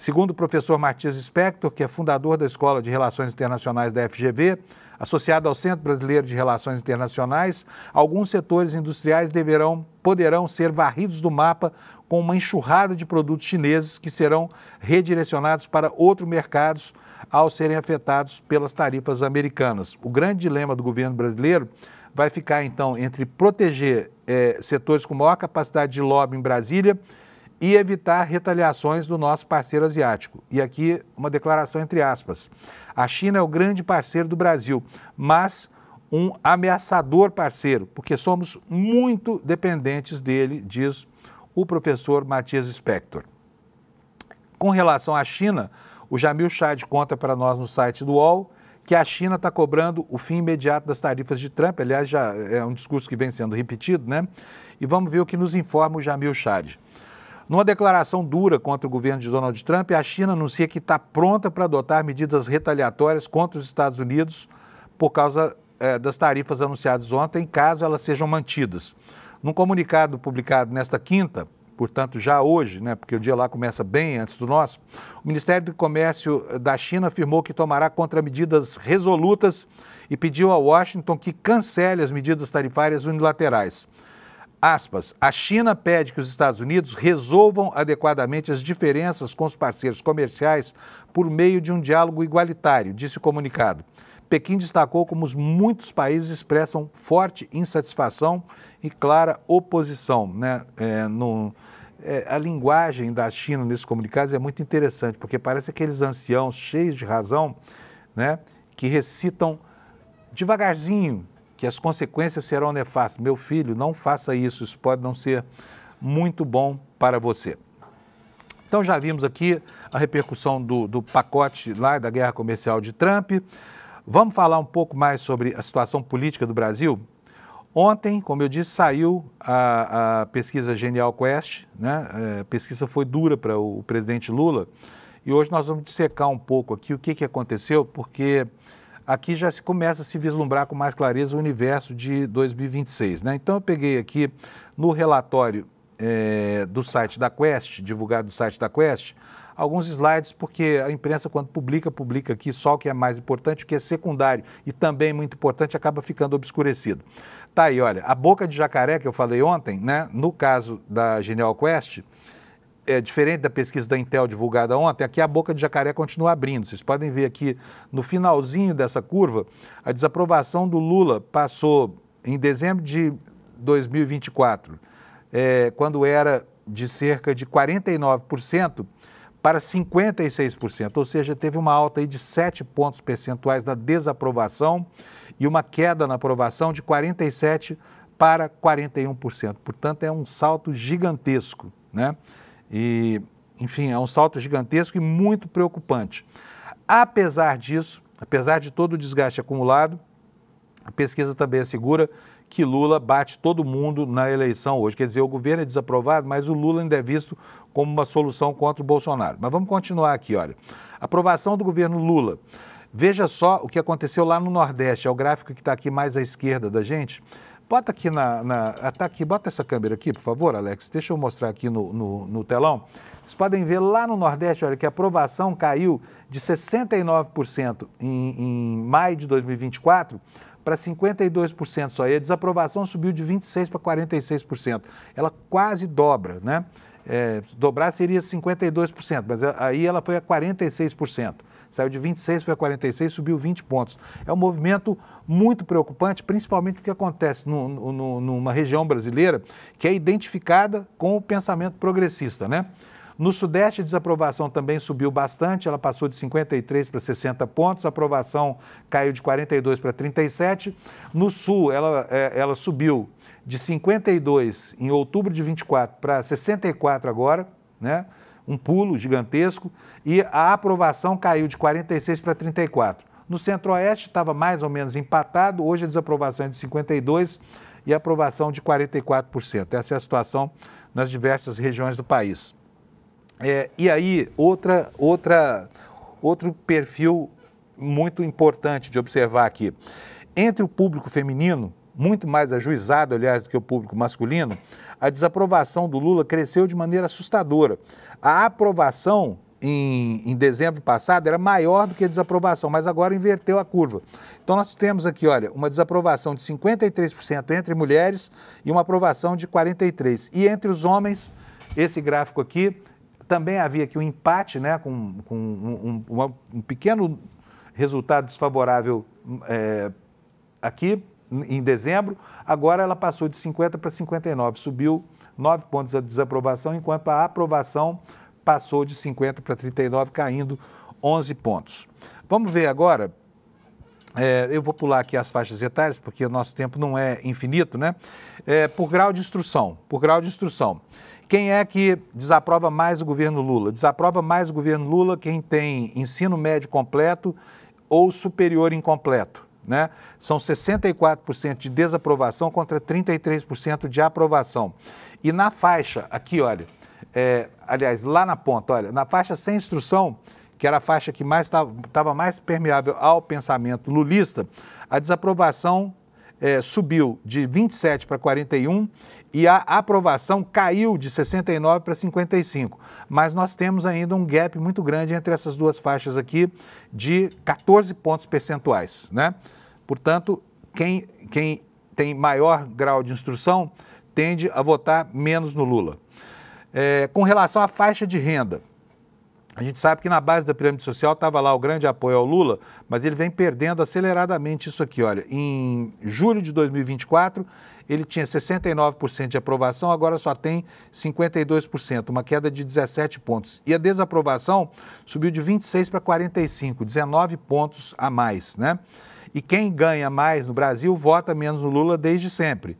Segundo o professor Matias Spector, que é fundador da Escola de Relações Internacionais da FGV, associado ao Centro Brasileiro de Relações Internacionais, alguns setores industriais poderão ser varridos do mapa com uma enxurrada de produtos chineses que serão redirecionados para outros mercados ao serem afetados pelas tarifas americanas. O grande dilema do governo brasileiro vai ficar, então, entre proteger setores com maior capacidade de lobby em Brasília e evitar retaliações do nosso parceiro asiático. E aqui uma declaração entre aspas. A China é o grande parceiro do Brasil, mas um ameaçador parceiro, porque somos muito dependentes dele, diz o professor Matias Spector. Com relação à China, o Jamil Chad conta para nós no site do UOL que a China está cobrando o fim imediato das tarifas de Trump. Aliás, já é um discurso que vem sendo repetido, né? E vamos ver o que nos informa o Jamil Chad. Numa declaração dura contra o governo de Donald Trump, a China anuncia que está pronta para adotar medidas retaliatórias contra os Estados Unidos por causa das tarifas anunciadas ontem, caso elas sejam mantidas. Num comunicado publicado nesta quinta, portanto já hoje, né, porque o dia lá começa bem antes do nosso, o Ministério do Comércio da China afirmou que tomará contramedidas resolutas e pediu a Washington que cancele as medidas tarifárias unilaterais. Aspas, a China pede que os Estados Unidos resolvam adequadamente as diferenças com os parceiros comerciais por meio de um diálogo igualitário, disse o comunicado. Pequim destacou como muitos países expressam forte insatisfação e clara oposição, né? A linguagem da China nesses comunicados é muito interessante, porque parece aqueles anciãos cheios de razão, né, que recitam devagarzinho que as consequências serão nefastas. Meu filho, não faça isso, isso pode não ser muito bom para você. Então já vimos aqui a repercussão do pacote lá da guerra comercial de Trump. Vamos falar um pouco mais sobre a situação política do Brasil? Ontem, como eu disse, saiu a pesquisa Genial Quest, né? A pesquisa foi dura para o presidente Lula e hoje nós vamos dissecar um pouco aqui o que aconteceu, porque aqui já se começa a se vislumbrar com mais clareza o universo de 2026, né? Então eu peguei aqui no relatório do site da Quest, divulgado do site da Quest, alguns slides, porque a imprensa, quando publica aqui só o que é mais importante, o que é secundário e também muito importante, acaba ficando obscurecido. Tá aí, olha, a boca de jacaré que eu falei ontem, né, no caso da Genial Quest, diferente da pesquisa da Intel divulgada ontem, aqui a boca de jacaré continua abrindo. Vocês podem ver aqui no finalzinho dessa curva, a desaprovação do Lula passou em dezembro de 2024, quando era de cerca de 49%, para 56%, ou seja, teve uma alta aí de 7 pontos percentuais na desaprovação e uma queda na aprovação de 47% para 41%. Portanto, é um salto gigantesco, né? E, enfim, é um salto gigantesco e muito preocupante. Apesar disso, apesar de todo o desgaste acumulado, a pesquisa também assegura que Lula bate todo mundo na eleição hoje. Quer dizer, o governo é desaprovado, mas o Lula ainda é visto como uma solução contra o Bolsonaro. Mas vamos continuar aqui, olha. Aprovação do governo Lula. Veja só o que aconteceu lá no Nordeste. É o gráfico que está aqui mais à esquerda da gente. Bota aqui tá aqui, bota essa câmera aqui, por favor, Alex. Deixa eu mostrar aqui no telão. Vocês podem ver lá no Nordeste, olha, que a aprovação caiu de 69% em maio de 2024 para 52% só. E a desaprovação subiu de 26% para 46%. Ela quase dobra, né? Dobrar seria 52%, mas aí ela foi a 46%. Saiu de 26%, foi a 46%, subiu 20 pontos. É um movimento muito preocupante, principalmente porque acontece numa região brasileira que é identificada com o pensamento progressista, né? No Sudeste, a desaprovação também subiu bastante, ela passou de 53 para 60 pontos, a aprovação caiu de 42 para 37. No Sul, ela subiu de 52 em outubro de 24 para 64 agora, né? Um pulo gigantesco, e a aprovação caiu de 46 para 34. No Centro-Oeste estava mais ou menos empatado, hoje a desaprovação é de 52 e a aprovação de 44%. Essa é a situação nas diversas regiões do país. E aí, outro perfil muito importante de observar aqui. Entre o público feminino, muito mais ajuizado, aliás, do que o público masculino, a desaprovação do Lula cresceu de maneira assustadora. A aprovação em dezembro passado era maior do que a desaprovação, mas agora inverteu a curva. Então nós temos aqui, olha, uma desaprovação de 53% entre mulheres e uma aprovação de 43%. E entre os homens, esse gráfico aqui, também havia aqui um empate, né, com um pequeno resultado desfavorável aqui em dezembro. Agora ela passou de 50 para 59, subiu 9 pontos a desaprovação, enquanto a aprovação passou de 50 para 39, caindo 11 pontos. Vamos ver agora, eu vou pular aqui as faixas etárias, porque o nosso tempo não é infinito, né? Por grau de instrução, Quem é que desaprova mais o governo Lula? Desaprova mais o governo Lula quem tem ensino médio completo ou superior incompleto, né? São 64% de desaprovação contra 33% de aprovação. E na faixa, aqui, olha, aliás, lá na ponta, olha, na faixa sem instrução, que era a faixa que estava mais permeável ao pensamento lulista, a desaprovação subiu de 27 para 41 e a aprovação caiu de 69 para 55. Mas nós temos ainda um gap muito grande entre essas duas faixas aqui de 14 pontos percentuais, né? Portanto, quem tem maior grau de instrução tende a votar menos no Lula. Com relação à faixa de renda, a gente sabe que na base da pirâmide social estava lá o grande apoio ao Lula, mas ele vem perdendo aceleradamente isso aqui, olha. Em julho de 2024, ele tinha 69% de aprovação, agora só tem 52%, uma queda de 17 pontos. E a desaprovação subiu de 26 para 45, 19 pontos a mais, né? E quem ganha mais no Brasil vota menos no Lula desde sempre.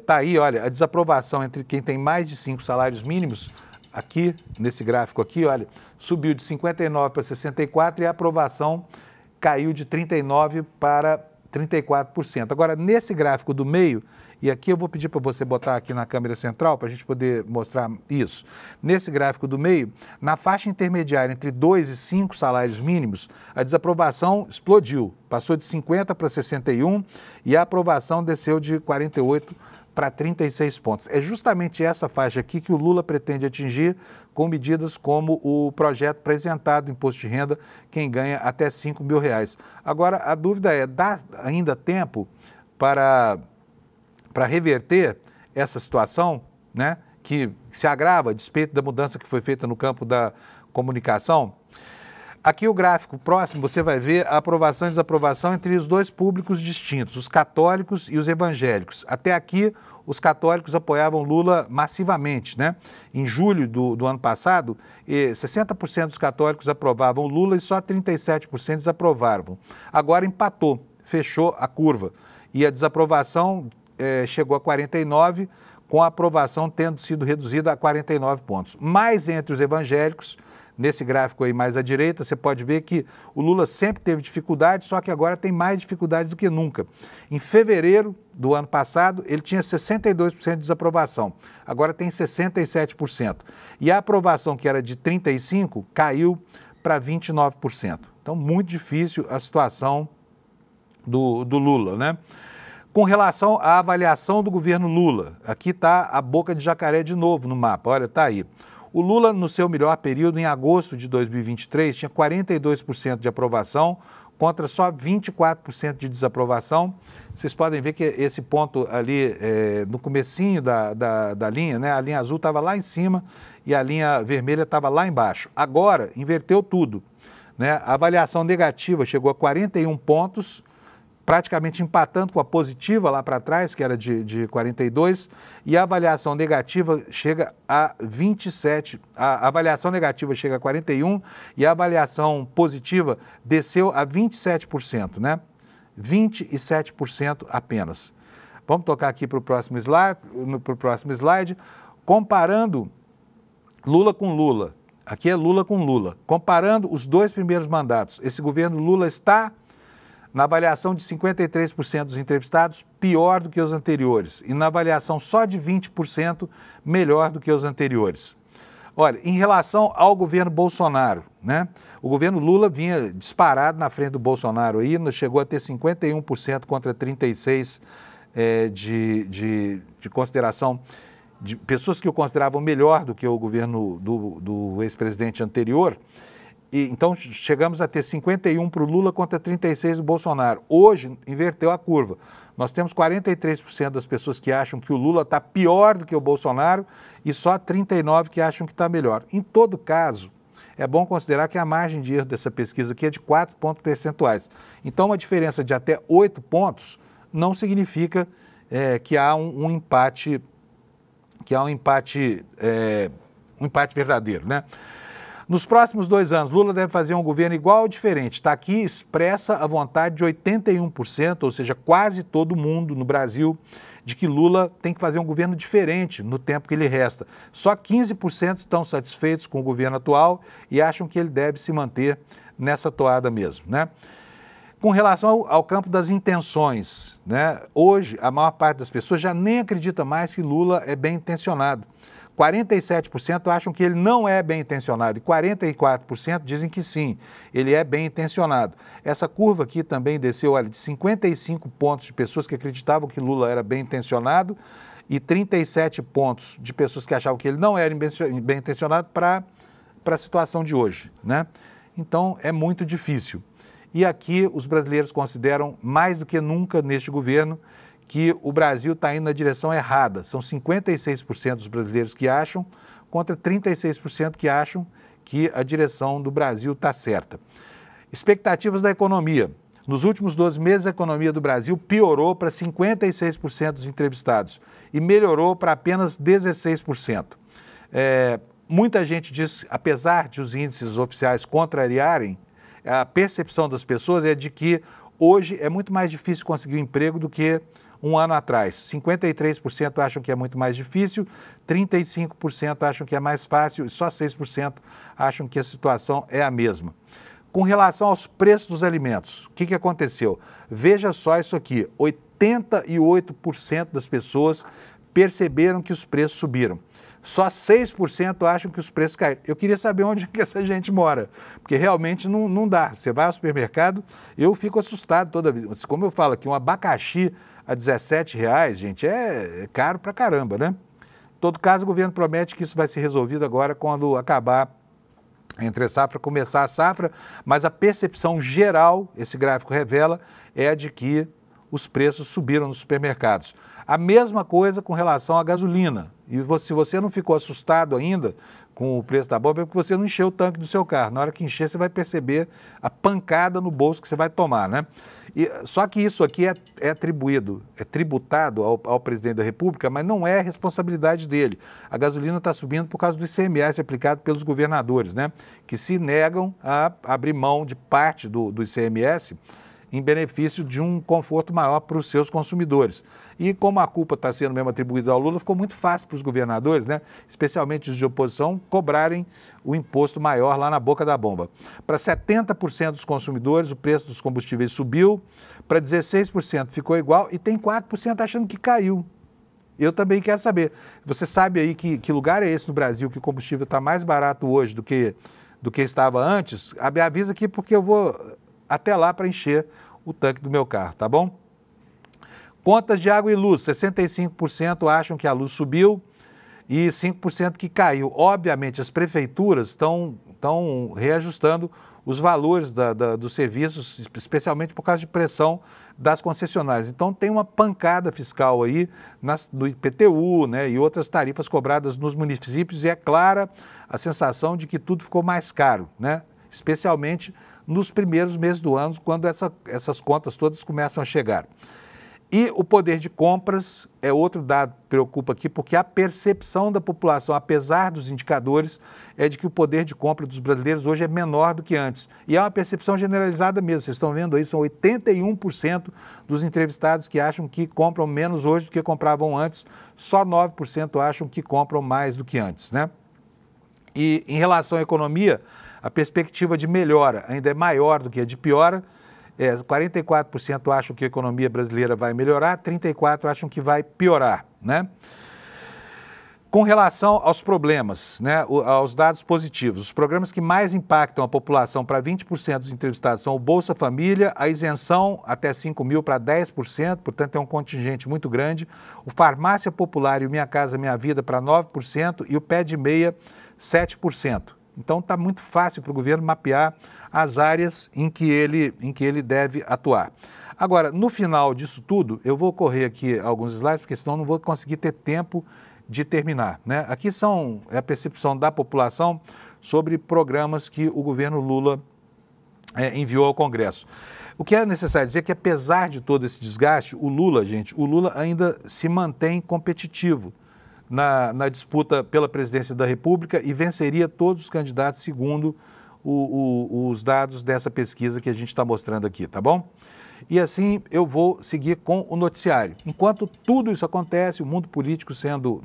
Tá aí, olha, a desaprovação entre quem tem mais de 5 salários mínimos, aqui, nesse gráfico aqui, olha, subiu de 59 para 64 e a aprovação caiu de 39 para 34%. Agora, nesse gráfico do meio, e aqui eu vou pedir para você botar aqui na câmera central para a gente poder mostrar isso. Nesse gráfico do meio, na faixa intermediária entre 2 e 5 salários mínimos, a desaprovação explodiu, passou de 50 para 61 e a aprovação desceu de 48 para 36 pontos. É justamente essa faixa aqui que o Lula pretende atingir com medidas como o projeto apresentado do imposto de renda, quem ganha até R$5 mil. Agora, a dúvida é, dá ainda tempo para reverter essa situação, né, que se agrava a despeito da mudança que foi feita no campo da comunicação? Aqui o gráfico próximo, você vai ver a aprovação e desaprovação entre os dois públicos distintos, os católicos e os evangélicos. Até aqui, os católicos apoiavam Lula massivamente, né? Em julho do ano passado, 60% dos católicos aprovavam Lula e só 37% desaprovavam. Agora empatou, fechou a curva. E a desaprovação chegou a 49%, com a aprovação tendo sido reduzida a 49 pontos. Mas entre os evangélicos, nesse gráfico aí mais à direita, você pode ver que o Lula sempre teve dificuldade, só que agora tem mais dificuldade do que nunca. Em fevereiro do ano passado, ele tinha 62% de desaprovação, agora tem 67%. E a aprovação, que era de 35%, caiu para 29%. Então, muito difícil a situação do Lula, né? Com relação à avaliação do governo Lula, aqui está a boca de jacaré de novo no mapa, olha, está aí. O Lula, no seu melhor período, em agosto de 2023, tinha 42% de aprovação contra só 24% de desaprovação. Vocês podem ver que esse ponto ali, no comecinho da linha, né, a linha azul estava lá em cima e a linha vermelha estava lá embaixo. Agora, inverteu tudo, né? A avaliação negativa chegou a 41 pontos, praticamente empatando com a positiva lá para trás, que era de 42, e a avaliação negativa chega a 27, a avaliação negativa chega a 41 e a avaliação positiva desceu a 27%, né? 27% apenas. Vamos tocar aqui para o próximo slide, comparando Lula com Lula. Aqui é Lula com Lula. Comparando os dois primeiros mandatos, esse governo Lula está, na avaliação de 53% dos entrevistados, pior do que os anteriores. E na avaliação só de 20%, melhor do que os anteriores. Olha, em relação ao governo Bolsonaro, né? O governo Lula vinha disparado na frente do Bolsonaro aí, chegou a ter 51% contra 36% de consideração de pessoas que o consideravam melhor do que o governo do ex-presidente anterior. E, então, chegamos a ter 51 para o Lula contra 36 do Bolsonaro. Hoje, inverteu a curva. Nós temos 43% das pessoas que acham que o Lula está pior do que o Bolsonaro e só 39% que acham que está melhor. Em todo caso, é bom considerar que a margem de erro dessa pesquisa aqui é de 4 pontos percentuais. Então, uma diferença de até 8 pontos não significa que há um empate verdadeiro, né? Nos próximos 2 anos, Lula deve fazer um governo igual ou diferente. Está aqui expressa a vontade de 81%, ou seja, quase todo mundo no Brasil, de que Lula tem que fazer um governo diferente no tempo que lhe resta. Só 15% estão satisfeitos com o governo atual e acham que ele deve se manter nessa toada mesmo, né? Com relação ao campo das intenções, né? Hoje, a maior parte das pessoas já nem acredita mais que Lula é bem intencionado. 47% acham que ele não é bem intencionado e 44% dizem que sim, ele é bem intencionado. Essa curva aqui também desceu, olha, de 55 pontos de pessoas que acreditavam que Lula era bem intencionado e 37 pontos de pessoas que achavam que ele não era bem intencionado para a situação de hoje, né? Então, é muito difícil. E aqui os brasileiros consideram, mais do que nunca neste governo, que o Brasil está indo na direção errada. São 56% dos brasileiros que acham, contra 36% que acham que a direção do Brasil está certa. Expectativas da economia. Nos últimos 12 meses, a economia do Brasil piorou para 56% dos entrevistados e melhorou para apenas 16%. Muita gente diz, apesar de os índices oficiais contrariarem, a percepção das pessoas é de que hoje é muito mais difícil conseguir um emprego do que um ano atrás. 53% acham que é muito mais difícil, 35% acham que é mais fácil e só 6% acham que a situação é a mesma. Com relação aos preços dos alimentos, o que aconteceu? Veja só isso aqui, 88% das pessoas perceberam que os preços subiram. Só 6% acham que os preços caíram. Eu queria saber onde que essa gente mora, porque realmente não dá. Você vai ao supermercado, eu fico assustado toda vez. Como eu falo aqui, um abacaxi a R$17, gente, é caro pra caramba, né? Em todo caso, o governo promete que isso vai ser resolvido agora quando acabar a entre-safra, começar a safra, mas a percepção geral, esse gráfico revela, é a de que os preços subiram nos supermercados. A mesma coisa com relação à gasolina. E se você não ficou assustado ainda com o preço da bomba, é porque você não encheu o tanque do seu carro. Na hora que encher, você vai perceber a pancada no bolso que você vai tomar, né? Só que isso aqui é tributado ao presidente da República, mas não é responsabilidade dele. A gasolina está subindo por causa do ICMS aplicado pelos governadores, né? Que se negam a abrir mão de parte do ICMS em benefício de um conforto maior para os seus consumidores. E como a culpa está sendo mesmo atribuída ao Lula, ficou muito fácil para os governadores, né, especialmente os de oposição, cobrarem o imposto maior lá na boca da bomba. Para 70% dos consumidores, o preço dos combustíveis subiu, para 16% ficou igual e tem 4% achando que caiu. Eu também quero saber. Você sabe aí que lugar é esse no Brasil que o combustível está mais barato hoje do que estava antes? Me avisa aqui porque eu vou até lá para encher o tanque do meu carro, tá bom? Contas de água e luz, 65% acham que a luz subiu e 5% que caiu. Obviamente, as prefeituras estão reajustando os valores dos serviços, especialmente por causa de pressão das concessionárias. Então, tem uma pancada fiscal aí do IPTU, né, e outras tarifas cobradas nos municípios e é clara a sensação de que tudo ficou mais caro, né, especialmente nos primeiros meses do ano, quando essas contas todas começam a chegar. E o poder de compras é outro dado que preocupa aqui, porque a percepção da população, apesar dos indicadores, é de que o poder de compra dos brasileiros hoje é menor do que antes. E é uma percepção generalizada mesmo. Vocês estão vendo aí, são 81% dos entrevistados que acham que compram menos hoje do que compravam antes, só 9% acham que compram mais do que antes, né? E em relação à economia, a perspectiva de melhora ainda é maior do que a de piora. 44% acham que a economia brasileira vai melhorar, 34% acham que vai piorar, né? Com relação aos problemas, né, aos dados positivos, os programas que mais impactam a população para 20% dos entrevistados são o Bolsa Família, a isenção até 5 mil para 10%, portanto é um contingente muito grande, o Farmácia Popular e o Minha Casa Minha Vida para 9% e o Pé de Meia 7%. Então está muito fácil para o governo mapear as áreas em que ele deve atuar. Agora, no final disso tudo, eu vou correr aqui alguns slides, porque senão não vou conseguir ter tempo de terminar, né? Aqui é a percepção da população sobre programas que o governo Lula enviou ao Congresso. O que é necessário dizer é que, apesar de todo esse desgaste, o Lula ainda se mantém competitivo na disputa pela presidência da República e venceria todos os candidatos segundo os dados dessa pesquisa que a gente está mostrando aqui, tá bom? E assim eu vou seguir com o noticiário. Enquanto tudo isso acontece, o mundo político sendo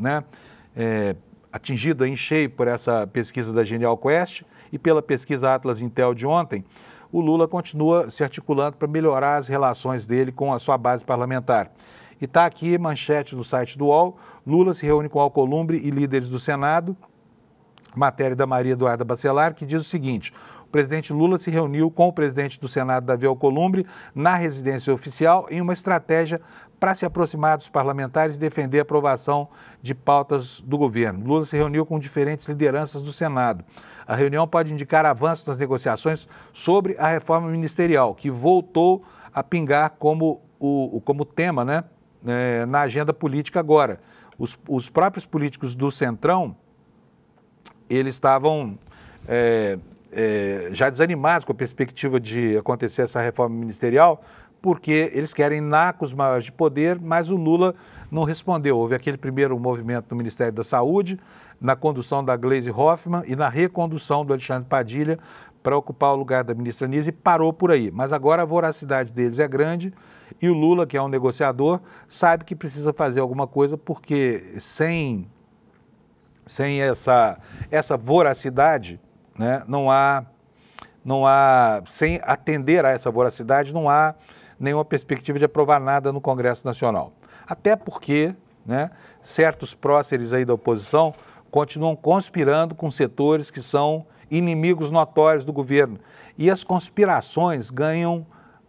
atingido em cheio por essa pesquisa da Genial Quest e pela pesquisa Atlas Intel de ontem, o Lula continua se articulando para melhorar as relações dele com a sua base parlamentar. E está aqui manchete do site do UOL: Lula se reúne com Alcolumbre e líderes do Senado. Matéria da Maria Eduarda Bacelar, que diz o seguinte: o presidente Lula se reuniu com o presidente do Senado, Davi Alcolumbre, na residência oficial, em uma estratégia para se aproximar dos parlamentares e defender a aprovação de pautas do governo. Lula se reuniu com diferentes lideranças do Senado. A reunião pode indicar avanços nas negociações sobre a reforma ministerial, que voltou a pingar como tema, né, na agenda política agora. Os próprios políticos do Centrão, eles estavam já desanimados com a perspectiva de acontecer essa reforma ministerial, porque eles querem nacos maiores de poder, mas o Lula não respondeu. Houve aquele primeiro movimento no Ministério da Saúde, na condução da Gleisi Hoffmann e na recondução do Alexandre Padilha para ocupar o lugar da ministra Nise, e parou por aí. Mas agora a voracidade deles é grande e o Lula, que é um negociador, sabe que precisa fazer alguma coisa, porque sem essa voracidade, né, sem atender a essa voracidade, não há nenhuma perspectiva de aprovar nada no Congresso Nacional. Até porque, né, certos próceres aí da oposição continuam conspirando com setores que são inimigos notórios do governo. E as conspirações ganham,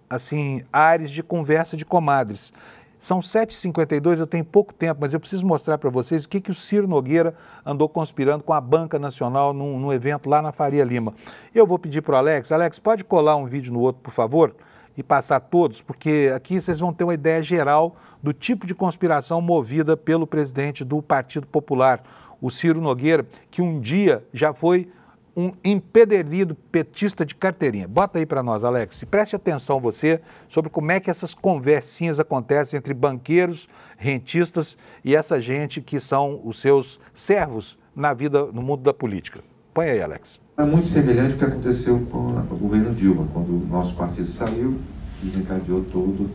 assim, ares de conversa de comadres. São 7h52, eu tenho pouco tempo, mas eu preciso mostrar para vocês o que o Ciro Nogueira andou conspirando com a Banca Nacional num evento lá na Faria Lima. Eu vou pedir para o Alex. Alex, pode colar um vídeo no outro, por favor? E passar todos, porque aqui vocês vão ter uma ideia geral do tipo de conspiração movida pelo presidente do Partido Popular, o Ciro Nogueira, que um dia já foi um empedernido petista de carteirinha. Bota aí para nós, Alex, e preste atenção você sobre como é que essas conversinhas acontecem entre banqueiros, rentistas e essa gente que são os seus servos na vida, no mundo da política. Põe aí, Alex. É muito semelhante ao que aconteceu com o governo Dilma, quando o nosso partido saiu e desencadeou todo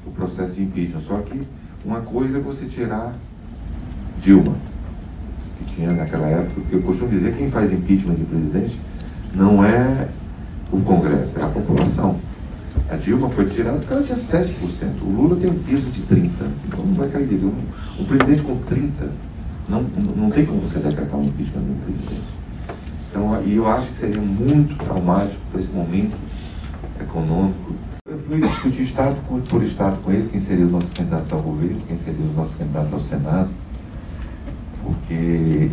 o processo de impeachment. Só que uma coisa é você tirar Dilma, que tinha naquela época, porque eu costumo dizer que quem faz impeachment de presidente não é o Congresso, é a população. A Dilma foi tirada porque ela tinha 7%. O Lula tem um peso de 30%, então não vai cair dele. Um presidente com 30%, não tem como você decretar um impeachment de um presidente. Então, e eu acho que seria muito traumático para esse momento econômico. Eu fui discutir estado por estado com ele, quem seriam os nossos candidatos ao governo, quem seriam os nossos candidatos ao Senado, porque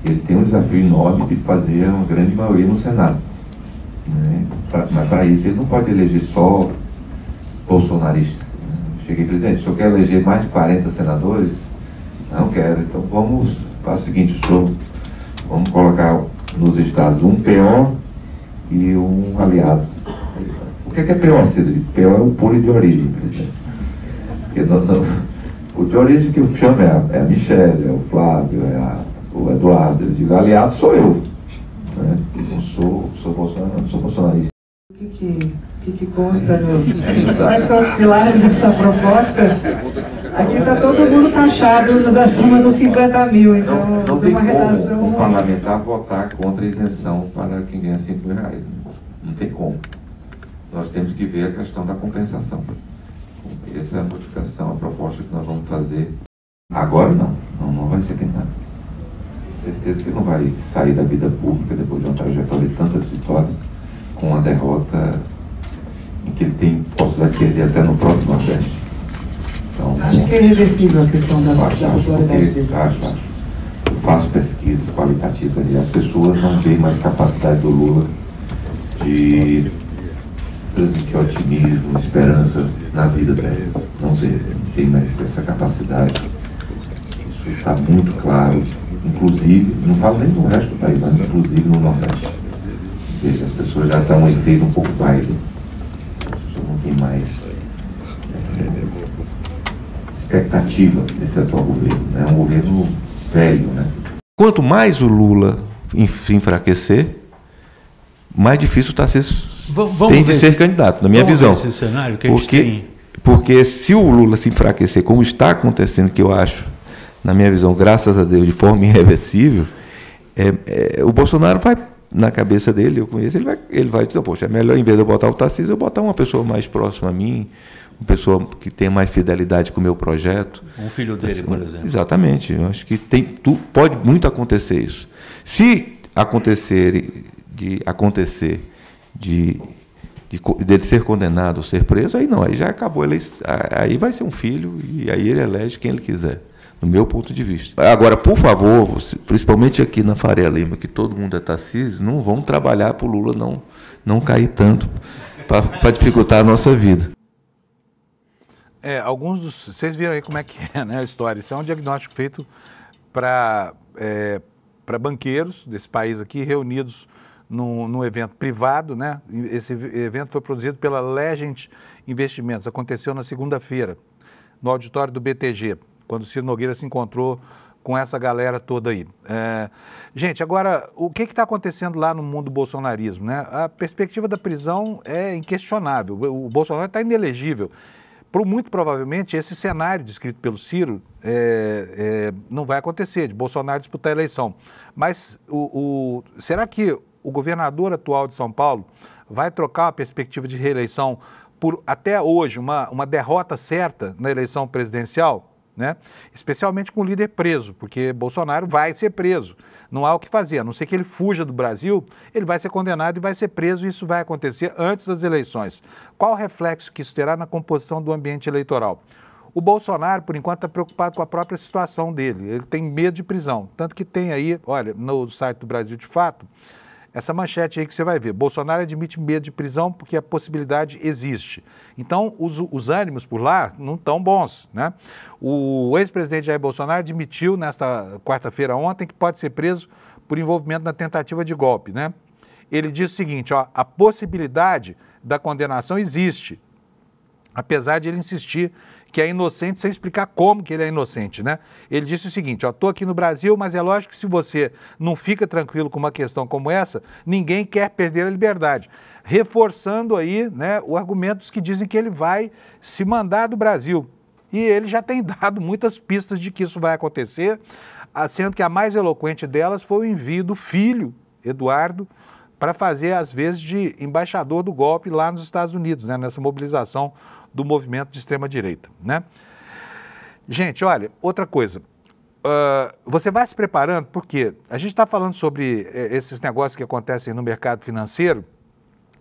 ele tem um desafio enorme de fazer uma grande maioria no Senado, né? Mas para isso ele não pode eleger só bolsonaristas. Cheguei, presidente, o senhor quer eleger mais de 40 senadores? Não quero, então vamos fazer o seguinte, vamos colocar nos estados um PO e um aliado. O que é PO, Ciro? PO é o polo de origem, presidente. O de origem que eu chamo é a Michele, é o Flávio, o Eduardo. Eu digo, aliado sou eu. Né? Não sou Bolsonaro, não sou bolsonarista. O que consta quais são os pilares dessa proposta? Aqui está todo mundo taxado nos acima dos 50 mil, então não tem uma redação... como um parlamentar votar contra a isenção para quem ganha 5 mil reais. Não tem como. Nós temos que ver a questão da compensação. Essa é a modificação, a proposta que nós vamos fazer. Agora não vai ser tentado. certeza que ele não vai sair da vida pública depois de uma trajetória de tantas vitórias com uma derrota em que ele tem possibilidade de perder até no próprio Nordeste. Então, acho que é irreversível a questão da popularidade dele. Acho. Eu faço pesquisas qualitativas e as pessoas não veem mais capacidade do Lula de transmitir otimismo, esperança na vida delas. Não tem mais essa capacidade. Isso está muito claro. Inclusive, não falo nem do resto do país, mas inclusive no Nordeste. Veja, as pessoas já estão um efeito um pouco Biden. As pessoas não têm mais expectativa desse atual governo. É um governo velho, né? Quanto mais o Lula enfraquecer, mais difícil o Tarcísio tem de ser candidato, na minha visão. Esse cenário que a gente tem. Porque se o Lula se enfraquecer, como está acontecendo, que eu acho, na minha visão, graças a Deus, de forma irreversível, o Bolsonaro vai, na cabeça dele, eu conheço, ele vai dizer, poxa, é melhor, em vez de eu botar o Tarcísio, eu botar uma pessoa mais próxima a mim, uma pessoa que tenha mais fidelidade com o meu projeto. Um filho dele, por exemplo. Exatamente. Eu acho que pode muito acontecer isso. Se acontecer dele ser condenado ou ser preso, aí não, aí já acabou. Aí vai ser um filho e aí ele elege quem ele quiser, no meu ponto de vista. Agora, por favor, principalmente aqui na Faria Lima, que todo mundo é Tarcísio, não vão trabalhar para o Lula não cair tanto para dificultar a nossa vida. Vocês viram aí como é que é, né, a história. Isso é um diagnóstico feito para banqueiros desse país aqui, reunidos num evento privado, né? Esse evento foi produzido pela Legend Investimentos. Aconteceu na segunda-feira, no auditório do BTG, quando o Ciro Nogueira se encontrou com essa galera toda aí. Gente, agora, o que está acontecendo lá no mundo do bolsonarismo, né? A perspectiva da prisão é inquestionável. O Bolsonaro está inelegível. Muito provavelmente, esse cenário descrito pelo Ciro não vai acontecer, de Bolsonaro disputar a eleição. Mas será que o governador atual de São Paulo vai trocar a perspectiva de reeleição por, até hoje, uma derrota certa na eleição presidencial? Né? Especialmente com o líder preso, porque Bolsonaro vai ser preso. Não há o que fazer, a não ser que ele fuja do Brasil, ele vai ser condenado e vai ser preso, e isso vai acontecer antes das eleições. Qual o reflexo que isso terá na composição do ambiente eleitoral? O Bolsonaro, por enquanto, está preocupado com a própria situação dele, ele tem medo de prisão, tanto que tem aí, olha, no site do Brasil de Fato, essa manchete aí que você vai ver, Bolsonaro admite medo de prisão porque a possibilidade existe. Então, os ânimos por lá não estão bons, né? O ex-presidente Jair Bolsonaro admitiu nesta quarta-feira ontem que pode ser preso por envolvimento na tentativa de golpe, né? Ele diz o seguinte, ó, a possibilidade da condenação existe, apesar de ele insistir que é inocente sem explicar como que ele é inocente, né? Ele disse o seguinte, ó, estou aqui no Brasil, mas é lógico que se você não fica tranquilo com uma questão como essa, ninguém quer perder a liberdade. Reforçando aí, né, os argumentos que dizem que ele vai se mandar do Brasil. E ele já tem dado muitas pistas de que isso vai acontecer, sendo que a mais eloquente delas foi o envio do filho, Eduardo, para fazer, às vezes, de embaixador do golpe lá nos Estados Unidos, né, nessa mobilização do movimento de extrema-direita, né? Gente, olha, outra coisa, você vai se preparando, porque a gente está falando sobre esses negócios que acontecem no mercado financeiro,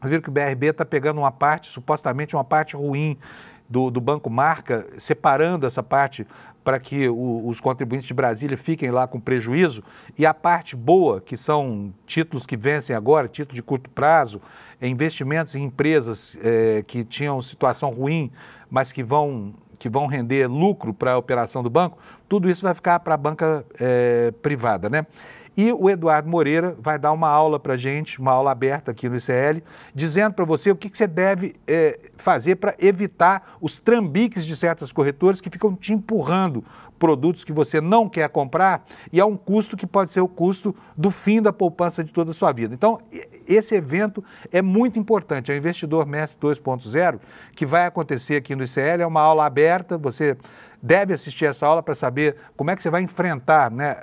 vocês viram que o BRB está pegando uma parte, supostamente uma parte ruim do Banco Marca, separando essa parte para que os contribuintes de Brasília fiquem lá com prejuízo, e a parte boa, que são títulos que vencem agora, títulos de curto prazo, investimentos em empresas que tinham situação ruim, mas que vão render lucro para a operação do banco, tudo isso vai ficar para a banca privada, né? E o Eduardo Moreira vai dar uma aula para a gente, uma aula aberta aqui no ICL, dizendo para você o que você deve fazer para evitar os trambiques de certas corretoras que ficam te empurrando produtos que você não quer comprar e a um custo que pode ser o custo do fim da poupança de toda a sua vida. Então, esse evento é muito importante, é o Investidor Mestre 2.0, que vai acontecer aqui no ICL, é uma aula aberta, você deve assistir essa aula para saber como é que você vai enfrentar, né,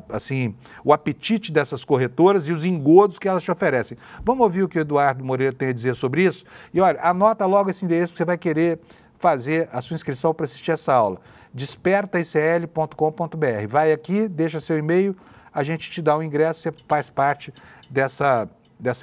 assim, o apetite dessas corretoras e os engodos que elas te oferecem. Vamos ouvir o que o Eduardo Moreira tem a dizer sobre isso? E olha, anota logo esse endereço que você vai querer fazer a sua inscrição para assistir essa aula. despertaicl.com.br. Vai aqui, deixa seu e-mail, a gente te dá o ingresso, você faz parte dessa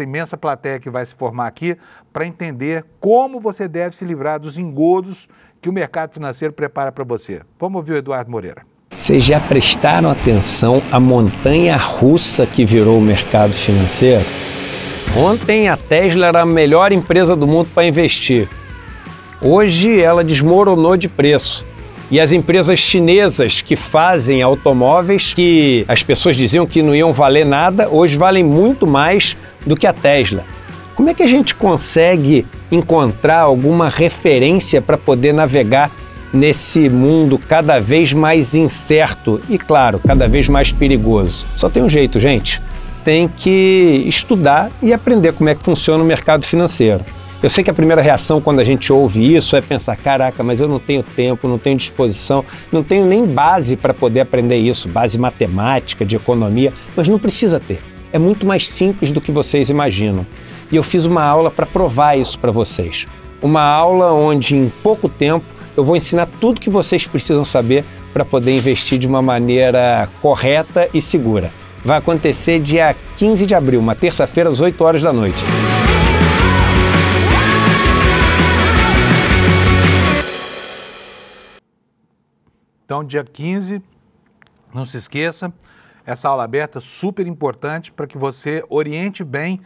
imensa plateia que vai se formar aqui para entender como você deve se livrar dos engodos que o mercado financeiro prepara para você. Vamos ouvir o Eduardo Moreira. Vocês já prestaram atenção à montanha russa que virou o mercado financeiro? Ontem a Tesla era a melhor empresa do mundo para investir. Hoje ela desmoronou de preço. E as empresas chinesas que fazem automóveis, que as pessoas diziam que não iam valer nada, hoje valem muito mais do que a Tesla. Como é que a gente consegue encontrar alguma referência para poder navegar nesse mundo cada vez mais incerto e, claro, cada vez mais perigoso? Só tem um jeito, gente. Tem que estudar e aprender como é que funciona o mercado financeiro. Eu sei que a primeira reação quando a gente ouve isso é pensar, caraca, mas eu não tenho tempo, não tenho disposição, não tenho nem base para poder aprender isso, base matemática, de economia, mas não precisa ter. É muito mais simples do que vocês imaginam. E eu fiz uma aula para provar isso para vocês. Uma aula onde em pouco tempo eu vou ensinar tudo que vocês precisam saber para poder investir de uma maneira correta e segura. Vai acontecer dia 15 de abril, uma terça-feira, às 8 horas da noite. Então, dia 15, não se esqueça, essa aula aberta é super importante para que você oriente bem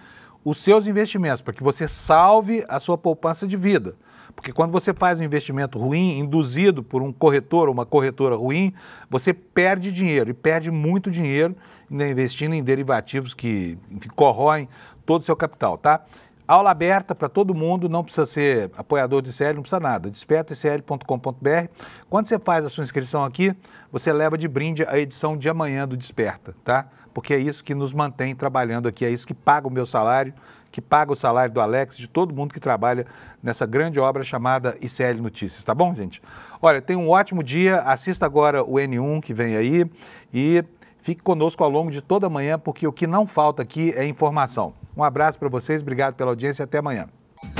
os seus investimentos, para que você salve a sua poupança de vida. Porque quando você faz um investimento ruim, induzido por um corretor ou uma corretora ruim, você perde dinheiro, e perde muito dinheiro investindo em derivativos que, enfim, corroem todo o seu capital, tá? Aula aberta para todo mundo, não precisa ser apoiador do ICL, não precisa nada. Despertaicl.com.br. Quando você faz a sua inscrição aqui, você leva de brinde a edição de amanhã do Desperta, tá? Porque é isso que nos mantém trabalhando aqui, é isso que paga o meu salário, que paga o salário do Alex, de todo mundo que trabalha nessa grande obra chamada ICL Notícias, tá bom, gente? Olha, tenha um ótimo dia, assista agora o N1 que vem aí e fique conosco ao longo de toda a manhã, porque o que não falta aqui é informação. Um abraço para vocês, obrigado pela audiência e até amanhã.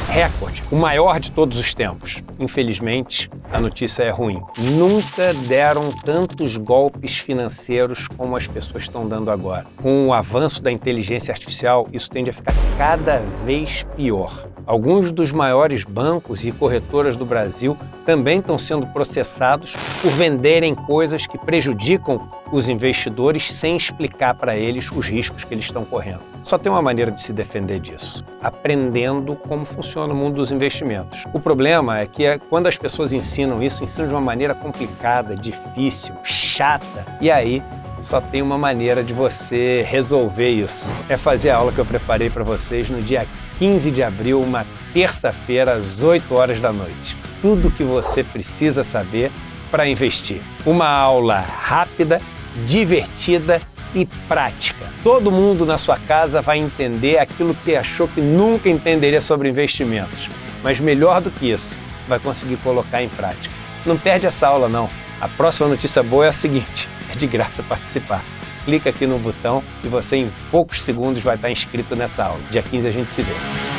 Recorde, o maior de todos os tempos. Infelizmente, a notícia é ruim. Nunca deram tantos golpes financeiros como as pessoas estão dando agora. Com o avanço da inteligência artificial, isso tende a ficar cada vez pior. Alguns dos maiores bancos e corretoras do Brasil também estão sendo processados por venderem coisas que prejudicam os investidores sem explicar para eles os riscos que eles estão correndo. Só tem uma maneira de se defender disso: aprendendo como funciona o mundo dos investimentos. O problema é que quando as pessoas ensinam isso, ensinam de uma maneira complicada, difícil, chata, e aí só tem uma maneira de você resolver isso. É fazer a aula que eu preparei para vocês no dia 15 de abril, uma terça-feira, às 8 horas da noite. Tudo que você precisa saber para investir. Uma aula rápida, divertida e prática. Todo mundo na sua casa vai entender aquilo que achou que nunca entenderia sobre investimentos. Mas melhor do que isso, vai conseguir colocar em prática. Não perde essa aula, não. A próxima notícia boa é a seguinte: é de graça participar. Clica aqui no botão e você em poucos segundos vai estar inscrito nessa aula. Dia 15 a gente se vê.